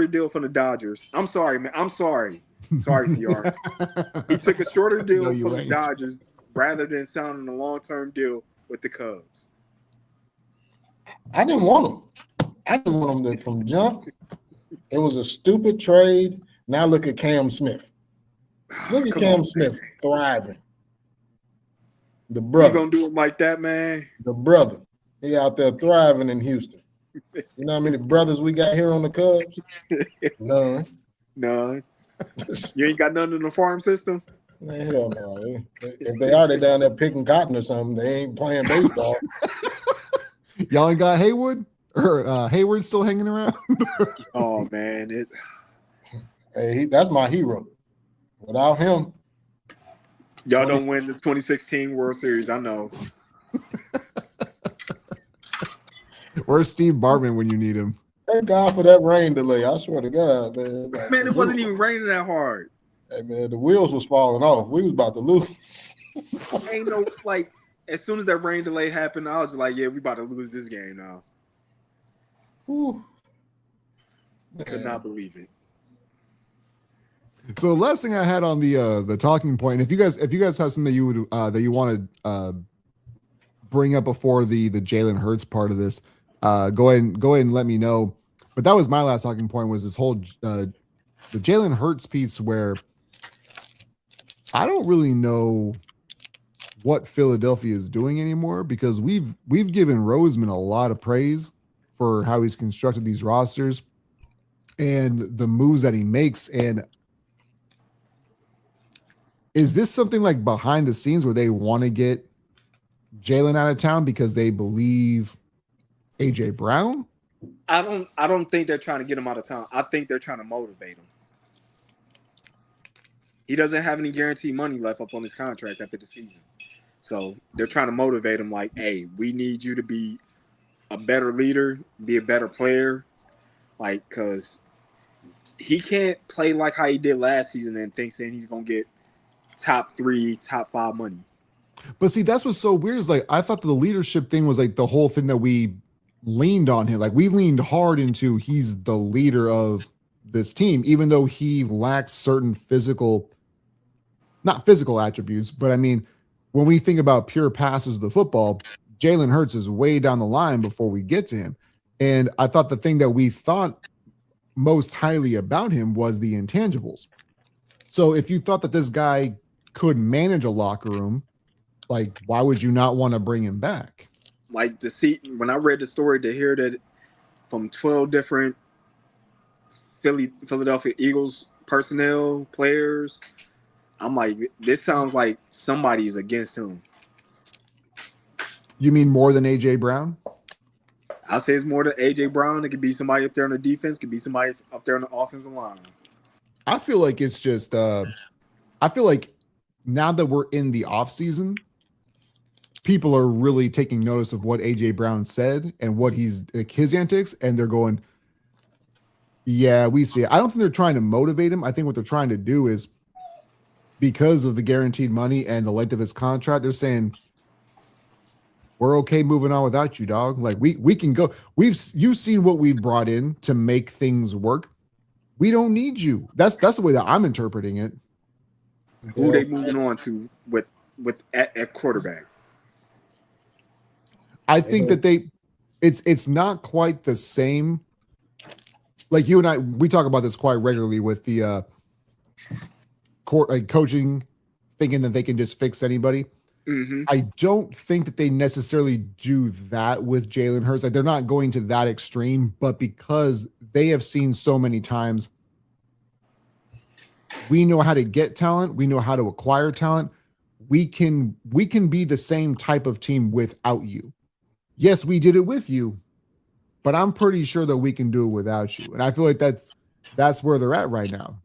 deal from the Dodgers. I'm sorry, man. I'm sorry. Sorry, CR. He took a shorter deal from the Dodgers rather than signing a long-term deal with the Cubs. I didn't want him. I didn't want him from jump. It was a stupid trade. Now look at Cam Smith. Look at Cam Smith thriving. The brother. You gonna do it like that, man? The brother. He out there thriving in Houston. You know how many brothers we got here on the Cubs? None. You ain't got none in the farm system? Man, hell no. If they are, they down there picking cotton or something. They ain't playing baseball. Y'all ain't got Haywood? Or Hayward still hanging around? Oh, man. Hey, that's my hero. Without him. Y'all don't win the 2016 World Series, I know. Where's Steve Bartman when you need him? Thank God for that rain delay. I swear to God, man. Man, it wasn't even raining that hard. Hey, man, the wheels was falling off. We was about to lose. Ain't no, like, as soon as that rain delay happened, I was like, yeah, we about to lose this game now. Whew. Could not believe it. So the last thing I had on the talking point, if you guys have something that you would that you want to bring up before the Jalen Hurts part of this, go ahead and let me know. But that was my last talking point, was this whole the Jalen Hurts piece, where I don't really know what Philadelphia is doing anymore, because we've given Roseman a lot of praise for how he's constructed these rosters and the moves that he makes. And is this something like behind the scenes where they want to get Jalen out of town because they believe AJ Brown? I don't think they're trying to get him out of town. I think they're trying to motivate him. He doesn't have any guaranteed money left up on his contract after the season. So they're trying to motivate him like, hey, we need you to be a better leader, be a better player. Like, because he can't play like how he did last season and think saying he's going to get top 3, top 5 money. But see, that's what's so weird, is like, I thought the leadership thing was like the whole thing that we leaned on him. Like, we leaned hard into he's the leader of this team, even though he lacks certain not physical attributes, but I mean, when we think about pure passes of the football, Jalen Hurts is way down the line before we get to him. And I thought the thing that we thought most highly about him was the intangibles. So if you thought that this guy could manage a locker room, like, why would you not want to bring him back? Like, to see, when I read the story, to hear that from 12 different Philadelphia Eagles personnel, players, I'm like, this sounds like somebody's against him. You mean more than AJ Brown? I'll say it's more than AJ Brown. It could be somebody up there on the defense, could be somebody up there on the offensive line. I feel like it's just I feel like now that we're in the offseason, people are really taking notice of what AJ Brown said and what he's like, his antics, and they're going, yeah, we see it. I don't think they're trying to motivate him. I think what they're trying to do is, because of the guaranteed money and the length of his contract, they're saying, we're okay moving on without you, dog. Like, we can go. You've seen what we've brought in to make things work. We don't need you. That's the way that I'm interpreting it. Who they moving on to with at quarterback? I think that it's not quite the same. Like, you and I, we talk about this quite regularly with the coaching, thinking that they can just fix anybody. Mm-hmm. I don't think that they necessarily do that with Jalen Hurts. Like, they're not going to that extreme, but because they have seen so many times, we know how to get talent, we know how to acquire talent. We can be the same type of team without you. Yes, we did it with you, but I'm pretty sure that we can do it without you. And I feel like that's where they're at right now.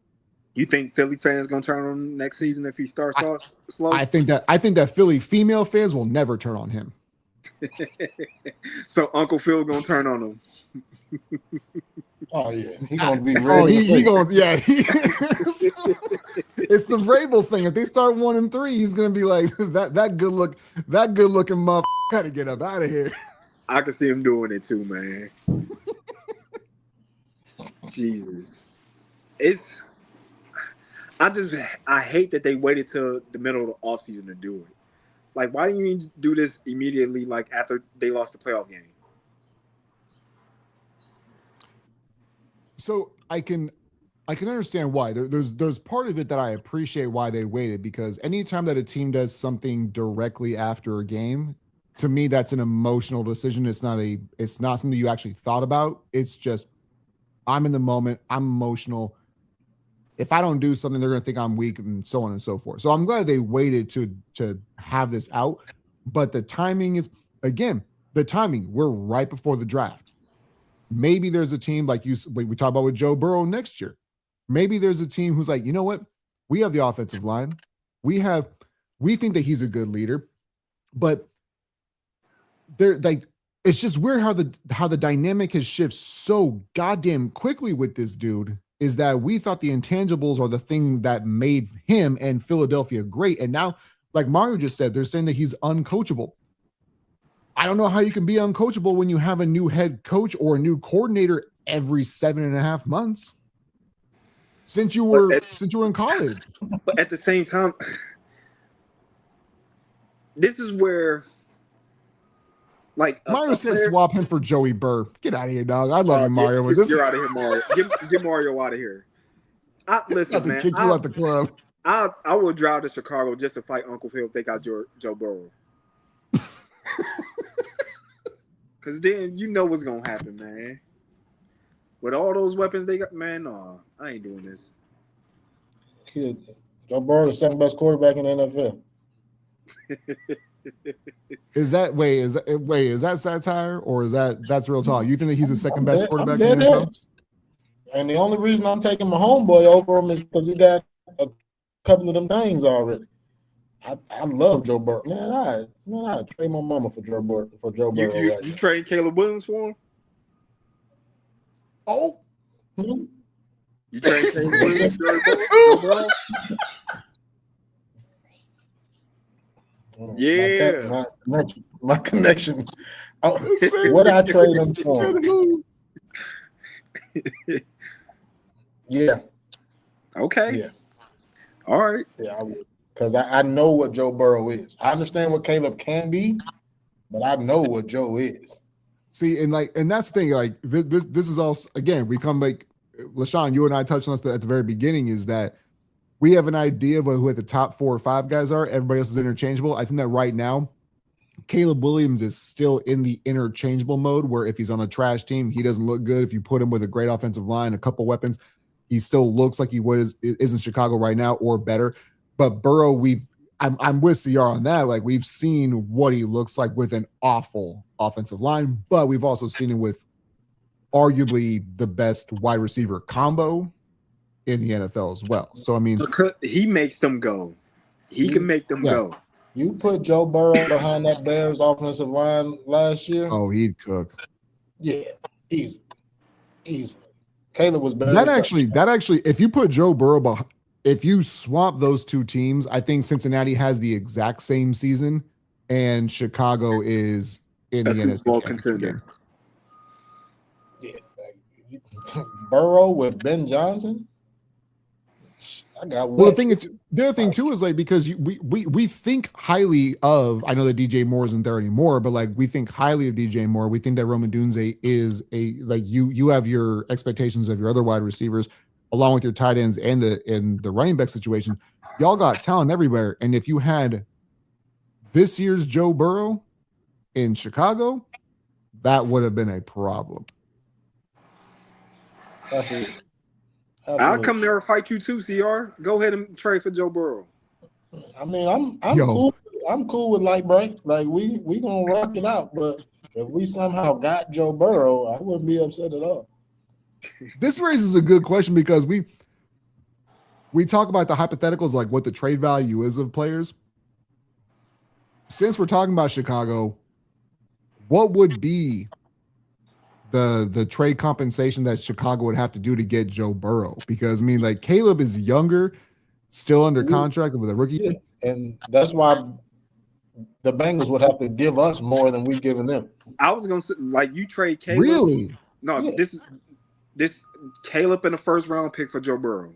You think Philly fans gonna turn on him next season if he starts off slow? I think that Philly female fans will never turn on him. So Uncle Phil gonna turn on him. Oh yeah, he's gonna be ready. He gonna it's the Vrabel thing. If they start 1-3, he's gonna be like that good looking motherfucker gotta get up out of here. I can see him doing it too, man. Jesus. I hate that they waited till the middle of the offseason to do it. Like, why didn't you do this immediately, like, after they lost the playoff game? So I can understand why. There's part of it that I appreciate why they waited, because anytime that a team does something directly after a game, to me, that's an emotional decision. It's not something you actually thought about. It's just, I'm in the moment. I'm emotional. If I don't do something, they're going to think I'm weak, and so on and so forth. So I'm glad they waited to have this out. But the timing is, again, we're right before the draft. Maybe there's a team like we talk about with Joe Burrow next year. Maybe there's a team who's like, you know what? We have the offensive line. We think that he's a good leader, but they're like, it's just weird how the dynamic has shifted so goddamn quickly with this dude. Is that we thought the intangibles are the thing that made him and Philadelphia great. And now, like Mario just said, they're saying that he's uncoachable. I don't know how you can be uncoachable when you have a new head coach or a new coordinator every 7.5 months since you were in college. But at the same time, this is where, like, Mario said swap him for Joey Burr. Get out of here, dog. I love you, Mario. You're out of here, Mario. Get Mario out of here. Listen, man. Kick you out the club. I will drive to Chicago just to fight Uncle Phil if they got Joe Burrow. Because then you know what's going to happen, man. With all those weapons they got, man, no, I ain't doing this. Joe Burrow, the second best quarterback in the NFL. Is that satire or that's real talk? You think that he's the second best quarterback in the NFL? And the only reason I'm taking my homeboy over him is because he got a couple of them things already. I love Joe Burrow. Man, I trade my mama for Joe Burrow. You trade Caleb Williams for him? Oh. You trade Caleb Williams for Joe Burrow? Yeah. My connection. What I trade him for? Yeah. Okay. Yeah. All right. Yeah, I would. Because I know what Joe Burrow is. I understand what Caleb can be, but I know what Joe is. See, and that's the thing. Like this is also, again, we come like LaShawn, you and I touched on this at the very beginning, is that we have an idea of who the top 4 or 5 guys are. Everybody else is interchangeable. I think that right now, Caleb Williams is still in the interchangeable mode, where if he's on a trash team, he doesn't look good. If you put him with a great offensive line, a couple weapons, he still looks like he is in Chicago right now or better. But Burrow, I'm with CR on that. Like, we've seen what he looks like with an awful offensive line, but we've also seen him with arguably the best wide receiver combo in the NFL as well. So, I mean, because he makes them go. He can make them go. You put Joe Burrow behind that Bears offensive line last year. Oh, he'd cook. Yeah, easy. Caleb was better. That actually, if you put Joe Burrow if you swap those two teams, I think Cincinnati has the exact same season, and Chicago is in the NFC contender. Yeah, Burrow with Ben Johnson. Well, the other thing too is, like, because we think highly of, I know that DJ Moore isn't there anymore, but like, we think highly of DJ Moore. We think that Roman Dunze is you have your expectations of your other wide receivers, along with your tight ends and the running back situation. Y'all got talent everywhere. And if you had this year's Joe Burrow in Chicago, that would have been a problem. Absolutely. I'll come there and fight you too, CR. Go ahead and trade for Joe Burrow. I mean, I'm cool. I'm cool with light break. Like, we gonna rock it out. But if we somehow got Joe Burrow, I wouldn't be upset at all. This raises a good question, because we talk about the hypotheticals, like what the trade value is of players. Since we're talking about Chicago, what would be the trade compensation that Chicago would have to do to get Joe Burrow, because I mean, like, Caleb is younger, still under contract with a rookie. Yeah. And that's why the Bengals would have to give us more than we've given them. I was gonna say, like, you trade Caleb. Really? No, yeah. This Caleb in the first round pick for Joe Burrow.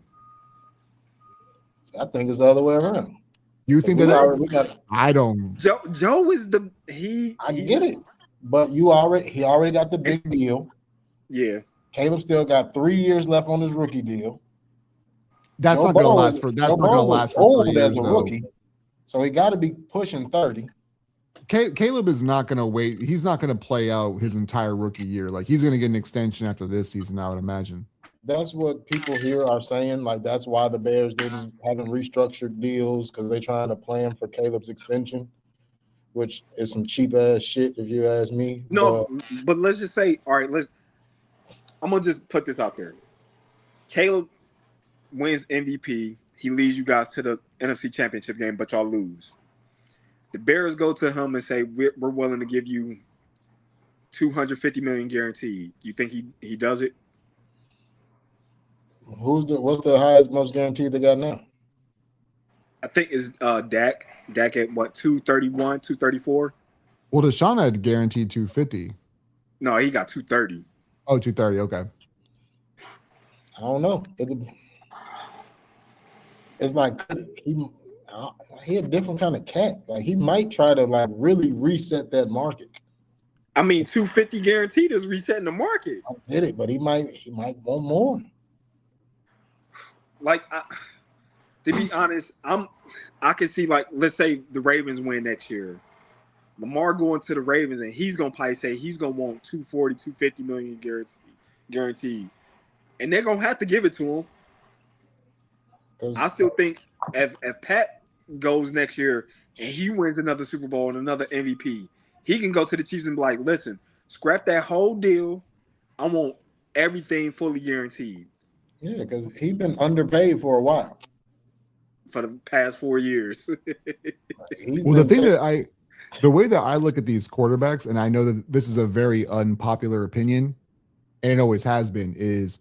I think it's the other way around. You think that I don't. Joe is I get it, but he already got the big deal. Yeah. Caleb still got 3 years left on his rookie deal. That's not going to last for. That's not going to last for 3 years. As a rookie, so he got to be pushing 30. Caleb is not going to wait. He's not going to play out his entire rookie year. Like, he's going to get an extension after this season, I would imagine. That's what people here are saying. Like, that's why the Bears haven't restructured deals, because they're trying to plan for Caleb's extension, which is some cheap ass shit if you ask me. No, but let's just say, all right, I'm gonna just put this out there. Caleb wins MVP. He leads you guys to the NFC Championship game, but y'all lose. The Bears go to him and say, we're willing to give you $250 million guaranteed. You think he does it? What's the highest, most guaranteed they got now? I think it's Dak. Dak at what, 231, 234? Well, Deshaun had guaranteed 250. No, he got 230. Oh, 230. Okay. I don't know. It's like he a different kind of cat. Like, he might try to, like, really reset that market. I mean, 250 guaranteed is resetting the market. I get it, but he might want more. Like, to be honest, I can see, like, let's say the Ravens win next year. Lamar going to the Ravens, and he's gonna probably say he's gonna want 240, 250 million guaranteed, and they're gonna have to give it to him. I still think if Pat goes next year and he wins another Super Bowl and another MVP, he can go to the Chiefs and be like, listen, scrap that whole deal. I want everything fully guaranteed. Yeah, because he's been underpaid for a while. For the past 4 years. Well, the way that I look at these quarterbacks, and I know that this is a very unpopular opinion, and it always has been, is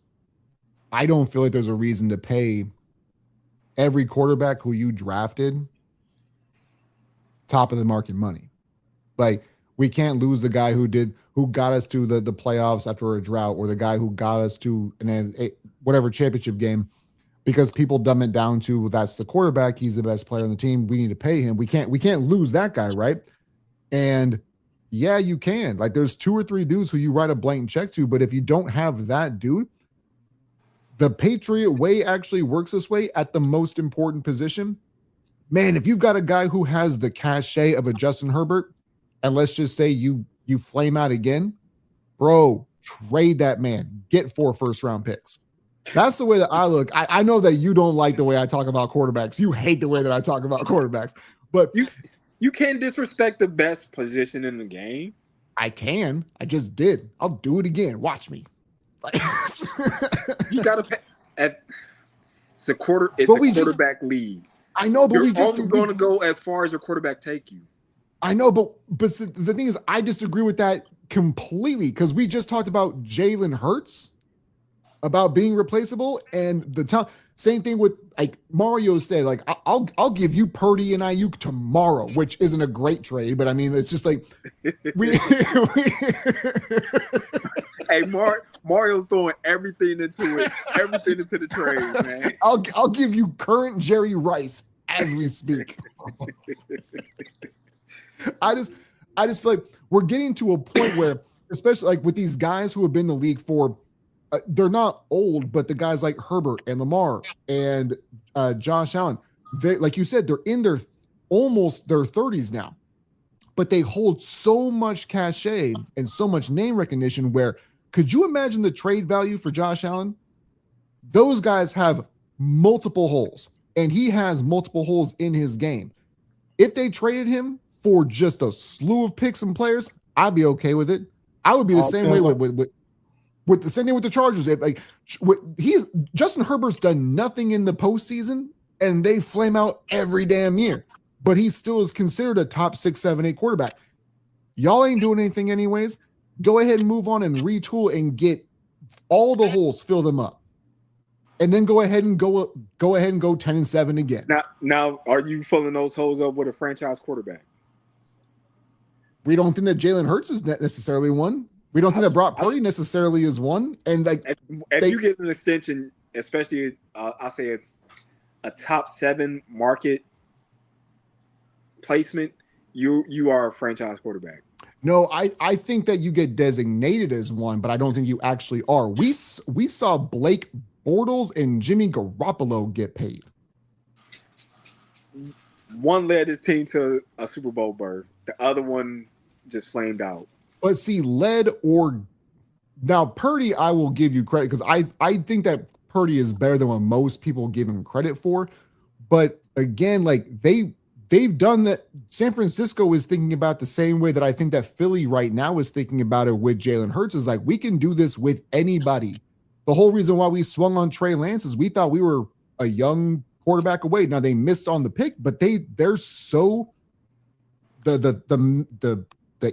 I don't feel like there's a reason to pay every quarterback who you drafted top of the market money. Like, we can't lose the guy who got us to the playoffs after a drought, or the guy who got us to whatever championship game, because people dumb it down to, well, that's the quarterback, he's the best player on the team, we need to pay him. We can't lose that guy, right? And yeah, you can. Like, there's 2 or 3 dudes who you write a blank check to, but if you don't have that dude, the Patriot way actually works this way at the most important position. Man, if you've got a guy who has the cachet of a Justin Herbert, and let's just say you flame out again, bro, trade that man. Get 4 first-round picks. That's the way that I look. I know that you don't like the way I talk about quarterbacks. You hate the way that I talk about quarterbacks. But you can't disrespect the best position in the game. I can. I just did. I'll do it again. Watch me. You gotta pay. It's a quarterback league. I know, but you're only going to go as far as your quarterback take you. I know, but the thing is, I disagree with that completely, because we just talked about Jalen Hurts about being replaceable, and the same thing with, like Mario said, like, I'll give you Purdy and Ayuk tomorrow, which isn't a great trade, but I mean, it's just like Hey, Mario's throwing everything into the trade, man. I'll give you current Jerry Rice as we speak. I just feel like we're getting to a point where, especially like with these guys who have been in the league for, they're not old, but the guys like Herbert and Lamar and Josh Allen, they, like you said, they're in their almost their 30s now, but they hold so much cachet and so much name recognition where, could you imagine the trade value for Josh Allen? Those guys have multiple holes, and he has multiple holes in his game. If they traded him for just a slew of picks and players, I'd be okay with it. I would be the same way with the same thing with the Chargers. If, like, Justin Herbert's done nothing in the postseason, and they flame out every damn year, but he still is considered a top 6, 7, 8 quarterback. Y'all ain't doing anything anyways. go ahead and move on and retool and get all the holes, fill them up. And then go ahead and go 10-7 again. Now, are you filling those holes up with a franchise quarterback? We don't think that Jalen Hurts is necessarily one. We don't think that Brock Purdy necessarily is one. And like, if you get an extension, especially I say a top 7 market placement, you are a franchise quarterback. No, I think that you get designated as one, but I don't think you actually are. We saw Blake Bortles and Jimmy Garoppolo get paid. One led his team to a Super Bowl berth. The other one just flamed out. But see, now Purdy, I will give you credit because I think that Purdy is better than what most people give him credit for. But again, like they've done that. San Francisco is thinking about the same way that I think that Philly right now is thinking about it with Jalen Hurts. Is like, we can do this with anybody. The whole reason why we swung on Trey Lance is we thought we were a young quarterback away. Now they missed on the pick, but they're so the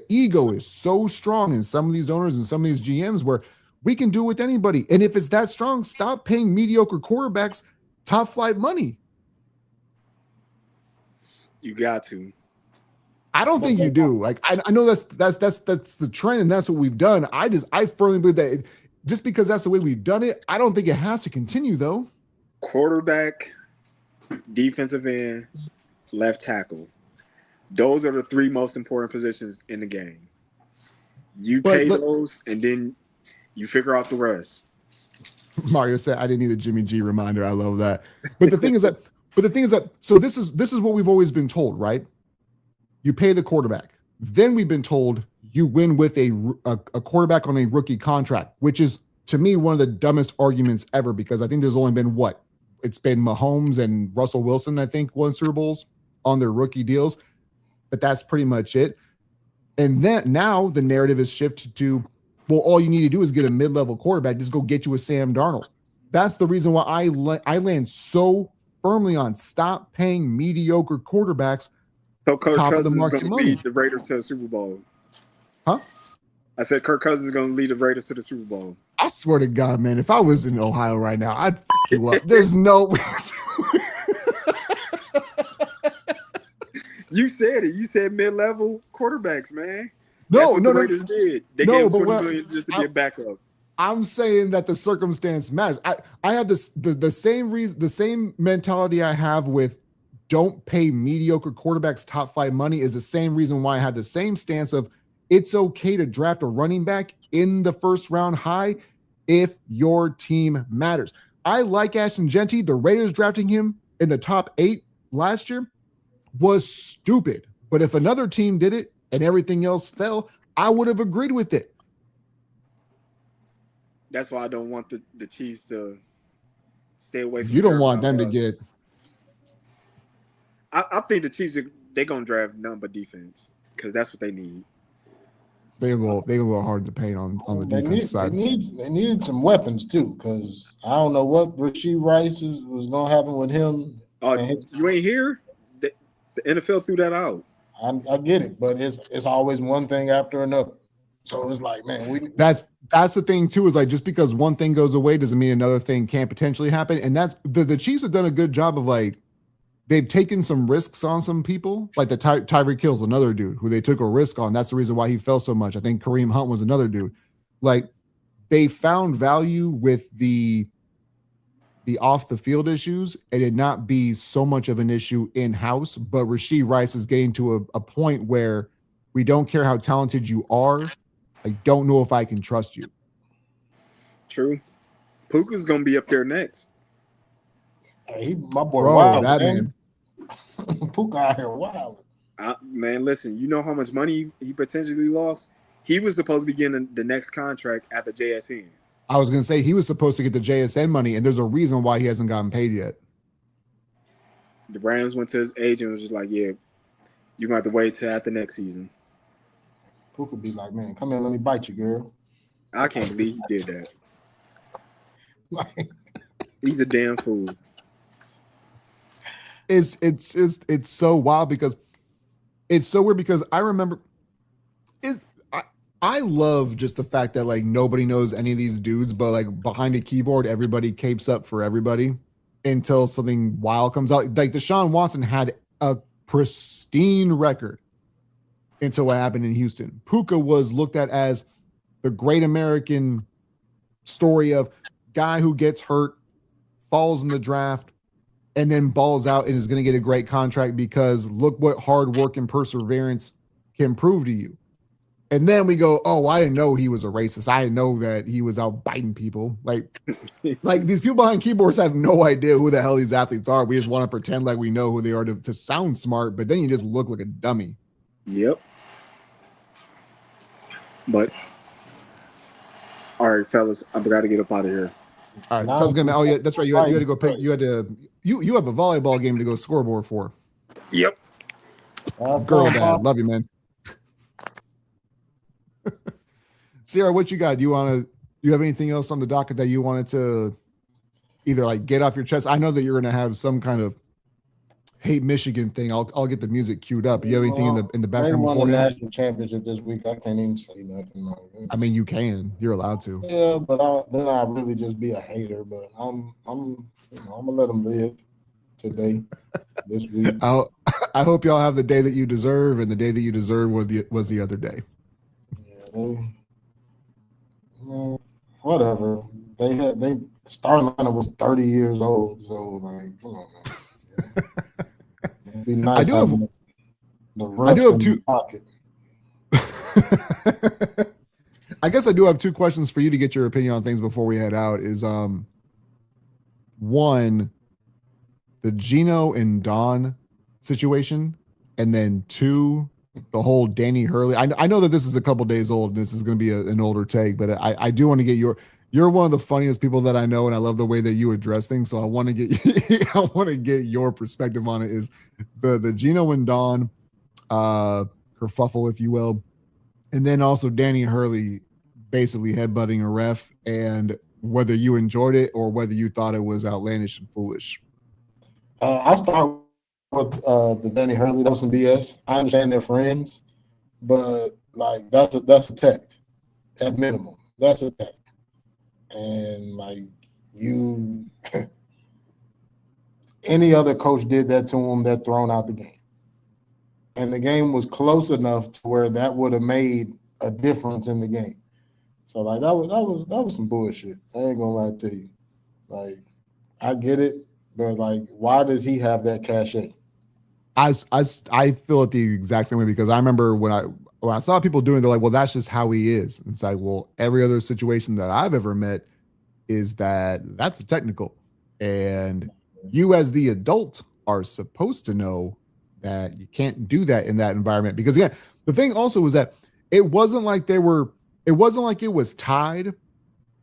ego is so strong in some of these owners and some of these GMs where we can do it with anybody. And if it's that strong, stop paying mediocre quarterbacks top flight money. You got to. I don't think you do. Like I know that's the trend and that's what we've done. I firmly believe that just because that's the way we've done it, I don't think it has to continue though. Quarterback, defensive end, left tackle. Those are the 3 most important positions in the game. You pay those and then you figure out the rest. Mario said, I didn't need a Jimmy G reminder. I love that. But the thing is that so this is what we've always been told, right? You pay the quarterback. Then we've been told you win with a quarterback on a rookie contract, which is, to me, one of the dumbest arguments ever, because I think there's only been it's been Mahomes and Russell Wilson, I think, won Super Bowls on their rookie deals, but that's pretty much it. And then now the narrative is shifted to, well, all you need to do is get a mid-level quarterback. Just go get you a Sam Darnold. That's the reason why I land so firmly on stop paying mediocre quarterbacks. So Kirk Cousins is going to lead the Raiders to the Super Bowl. Huh? I said Kirk Cousins is going to lead the Raiders to the Super Bowl. I swear to God, man, if I was in Ohio right now, I'd f you up. There's no way. You said it. You said mid-level quarterbacks, man. No, the Raiders did. They gave $20 million just to get backup. I'm saying that the circumstance matters. I have the same reason, the same mentality I have with don't pay mediocre quarterbacks top 5 money is the same reason why I have the same stance of it's okay to draft a running back in the first round high if your team matters. I like Ashton Genty. The Raiders drafting him in the top 8 last year was stupid. But if another team did it and everything else fell, I would have agreed with it. That's why I don't want the Chiefs to stay away from. You don't want them to get. I think the Chiefs they're gonna draft none but defense because that's what they need. They go hard to paint on the defense side. They needed some weapons too, because I don't know what Rashee Rice was gonna happen with him. You ain't here. The NFL threw that out. I get it, but it's always one thing after another. So it's like, man, that's the thing too, is like just because one thing goes away doesn't mean another thing can't potentially happen. And that's the Chiefs have done a good job of like they've taken some risks on some people, like the Tyreek Hill's another dude who they took a risk on. That's the reason why he fell so much. I think Kareem Hunt was another dude. Like they found value with the off the field issues and it not be so much of an issue in house. But Rashee Rice is getting to a point where we don't care how talented you are. I don't know if I can trust you. True. Puka's gonna be up there next. Hey, my boy, wild, that man. Puka out here wild. Man, listen, you know how much money he potentially lost? He was supposed to be getting the next contract at the JSN. I was gonna say he was supposed to get the JSN money, and there's a reason why he hasn't gotten paid yet. The Rams went to his agent and was just like, "Yeah, you're gonna have to wait till after next season." Puka be like, "Man, come here, let me bite you, girl." I can't believe he did that. He's a damn fool. It's so wild because it's so weird because I remember I love just the fact that like nobody knows any of these dudes, but like behind a keyboard, everybody capes up for everybody until something wild comes out. Like Deshaun Watson had a pristine record until what happened in Houston. Puka was looked at as the great American story of guy who gets hurt, falls in the draft, and then balls out and is going to get a great contract because look what hard work and perseverance can prove to you. And then we go, oh, I didn't know he was a racist. I didn't know that he was out biting people. Like these people behind keyboards have no idea who the hell these athletes are. We just want to pretend like we know who they are to sound smart, but then you just look like a dummy. Yep. But all right, fellas, I've got to get up out of here. All right, sounds good, man. Oh yeah, that's right. You had to go pick. You have a volleyball game to go scoreboard for. Yep. Girl, dad, love you, man. Sierra, what you got? Do you have anything else on the docket that you wanted to either like get off your chest? I know that you're going to have some kind of hate Michigan thing. I'll get the music queued up. You have anything in the background? They won the national championship this week. I can't even say nothing. I mean, you can. You're allowed to. Yeah, but then I really just be a hater. But I'm gonna let them live today, this week. I hope y'all have the day that you deserve, and the day that you deserve was the other day. Yeah, whatever. They starting lineup was 30 years old, so like, come on, man. Yeah. It'd be nice. I do have two. Pocket. I guess I do have two questions for you to get your opinion on things before we head out. Is one, the Geno and Don situation, and then two, the whole Danny Hurley. I know that this is a couple days old. This is going to be an older take, but I do want to get you're one of the funniest people that I know, and I love the way that you address things. So I want to get your perspective on it. Is the Geno and Don kerfuffle, if you will, and then also Danny Hurley basically headbutting a ref, and whether you enjoyed it or whether you thought it was outlandish and foolish. I'll start with the Danny Hurley. That was some BS. I understand they're friends, but like that's a tech at minimum. That's a tech. And like any other coach did that to him, they're thrown out the game. And the game was close enough to where that would have made a difference in the game. So like that was some bullshit. I ain't gonna lie to you. Like I get it, but like why does he have that cachet? I feel it the exact same way, because I remember when I saw people doing it, they're like, well, that's just how he is. And it's like, well, every other situation that I've ever met is that's a technical. And you as the adult are supposed to know that you can't do that in that environment. Because again, the thing also was that it wasn't like it was tied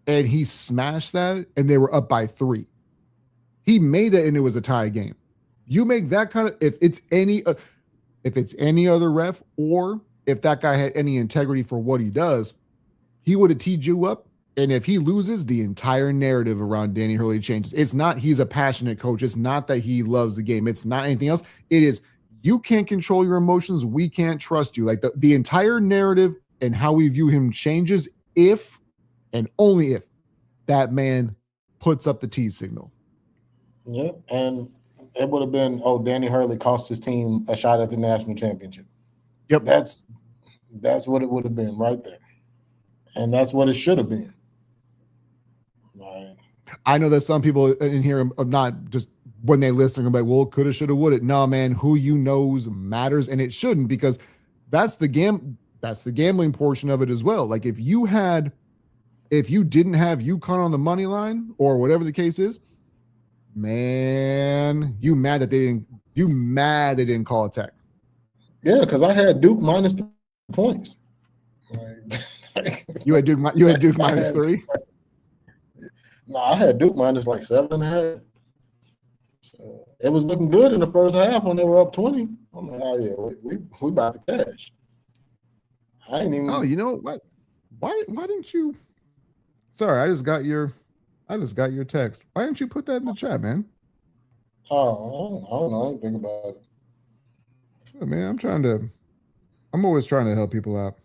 and he smashed that and they were up by 3. He made it and it was a tie game. You make that kind of, if it's any other ref, or if that guy had any integrity for what he does, he would have teed you up. And if he loses, the entire narrative around Danny Hurley changes. It's not he's a passionate coach. It's not that he loves the game. It's not anything else. It is you can't control your emotions. We can't trust you. Like the entire narrative and how we view him changes if and only if that puts up the T signal. Yeah, and it would have been, Danny Hurley cost his team a shot at the national championship. Yep. That's what it would have been right there. And that's what it should have been. Right. I know that some people in here are not just when they listen, are like, well, coulda, shoulda, woulda. No, man, who you knows matters, and it shouldn't, because that's the gambling portion of it as well. Like if you didn't have UConn on the money line or whatever the case is, man, you mad they didn't call a tech. Yeah, because I had Duke minus the points. You had Duke minus 3? No, I had Duke minus like 7.5. So it was looking good in the first half when they were up 20. I'm like, oh yeah, we about to cash. I ain't even. Oh, you know what? Why didn't you? Sorry, I just got your text. Why didn't you put that in the chat, man? Oh, I don't know. I didn't think about it. Oh, man, I'm always trying to help people out.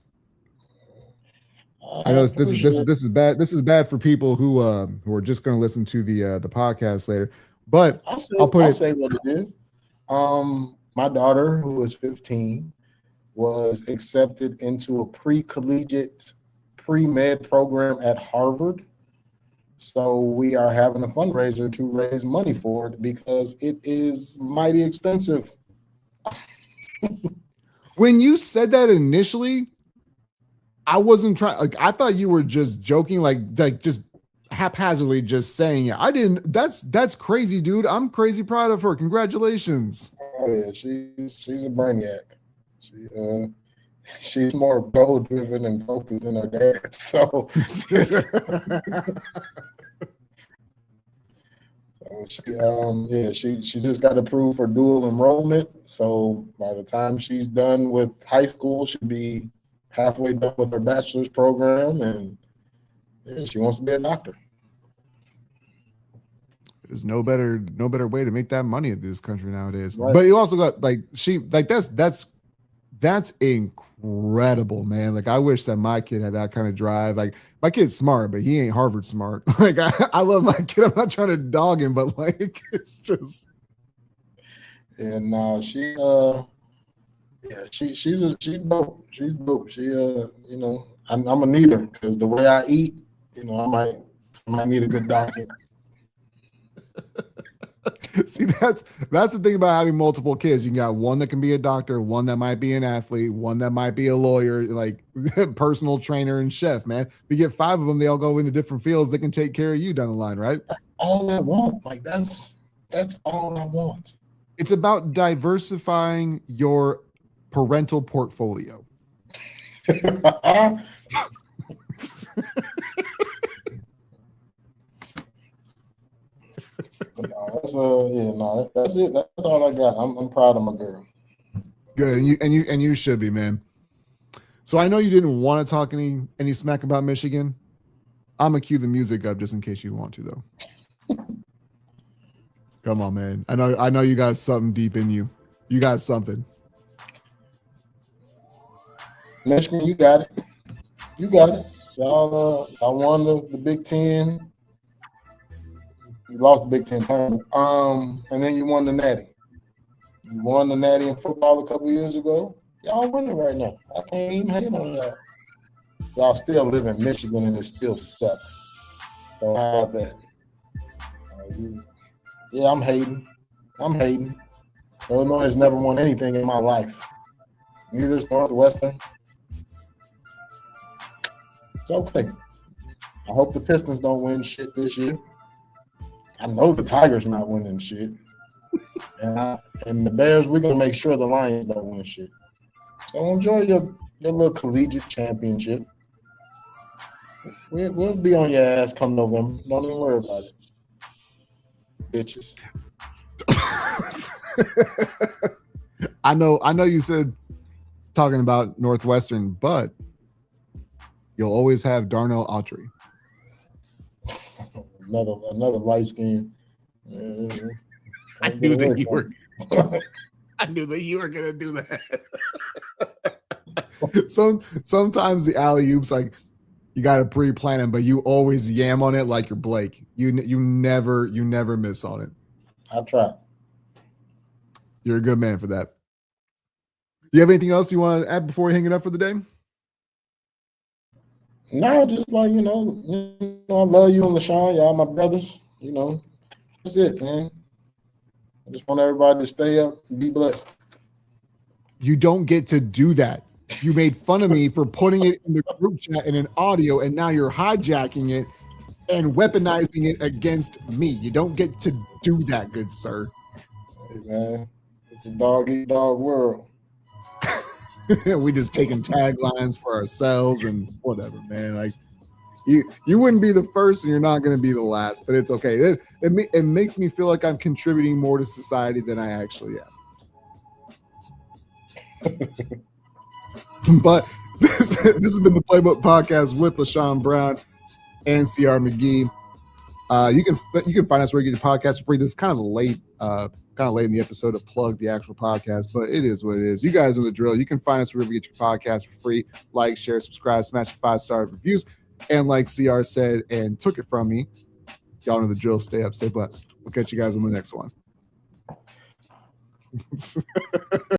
I know this is bad. This is bad for people who are just going to listen to the podcast later. But I'll say what it is. My daughter, who is 15, was accepted into a pre-collegiate pre-med program at Harvard. So we are having a fundraiser to raise money for it because it is mighty expensive. When you said that initially, I wasn't trying. Like, I thought you were just joking, like just haphazardly just saying it. I didn't. That's crazy, dude. I'm crazy proud of her. Congratulations. Oh yeah, she's a brainiac. She's more goal driven and focused than her dad. So, she just got approved for dual enrollment. So by the time she's done with high school, she'll be halfway done with her bachelor's program, and she wants to be a doctor. There's no better way to make that money in this country nowadays. Right. But you also got that's incredible, man. Like, I wish that my kid had that kind of drive. Like, my kid's smart, but he ain't Harvard smart. Like, I love my kid. I'm not trying to dog him, but like, it's just. And she's dope. She's dope. I'm gonna need her because the way I eat, I might need a good doctor. See, that's the thing about having multiple kids. You got one that can be a doctor, one that might be an athlete, one that might be a lawyer, like personal trainer and chef, man. If you get 5 of them, they all go into different fields that can take care of you down the line, right? That's all I want. Like, that's all I want. It's about diversifying your parental portfolio. That's it. That's all I got. I'm proud of my girl. Good, and you should be, man. So I know you didn't want to talk any smack about Michigan. I'm gonna cue the music up just in case you want to, though. Come on, man. I know you got something deep in you. You got something. Michigan, you got it. You got it. Y'all won the Big Ten. You lost the Big Ten tournament. And then you won the Natty. You won the Natty in football a couple years ago. Y'all winning right now. I can't even hate on y'all. Y'all still live in Michigan and it still sucks. So how about that? Yeah, I'm hating. Illinois has never won anything in my life. Neither is Northwestern. It's okay. I hope the Pistons don't win shit this year. I know the Tigers not winning shit. And the Bears, we're going to make sure the Lions don't win shit. So enjoy your little collegiate championship. We'll be on your ass come November. Don't even worry about it. Bitches. I know you said talking about Northwestern, but you'll always have Darnell Autry. Another light skin. I knew that you were gonna do that. Sometimes the alley-oops, like, you gotta pre-plan them, but you always yam on it like you're Blake. You never miss on it. I try. You're a good man for that. You have anything else you want to add before we hang it up for the day? No, just like, I love you and LaShawn. Y'all my brothers. That's it, man. I just want everybody to stay up and be blessed. You don't get to do that. You made fun of me for putting it in the group chat in an audio, and now you're hijacking it and weaponizing it against me. You don't get to do that, good sir. Hey, man. It's a dog-eat-dog world. We just taking taglines for ourselves and whatever, man. Like, you wouldn't be the first and you're not going to be the last, but it's okay. It makes me feel like I'm contributing more to society than I actually am. But this has been the Playbook Podcast with LaShawn Brown and CR McGee. You can find us where you get your podcast for free. This is kind of late in the episode to plug the actual podcast, but it is what it is. You guys know the drill. You can find us wherever you get your podcast for free. Like, share, subscribe, smash 5-star reviews, and like CR said and took it from me, y'all know the drill. Stay up, stay blessed. We'll catch you guys on the next one.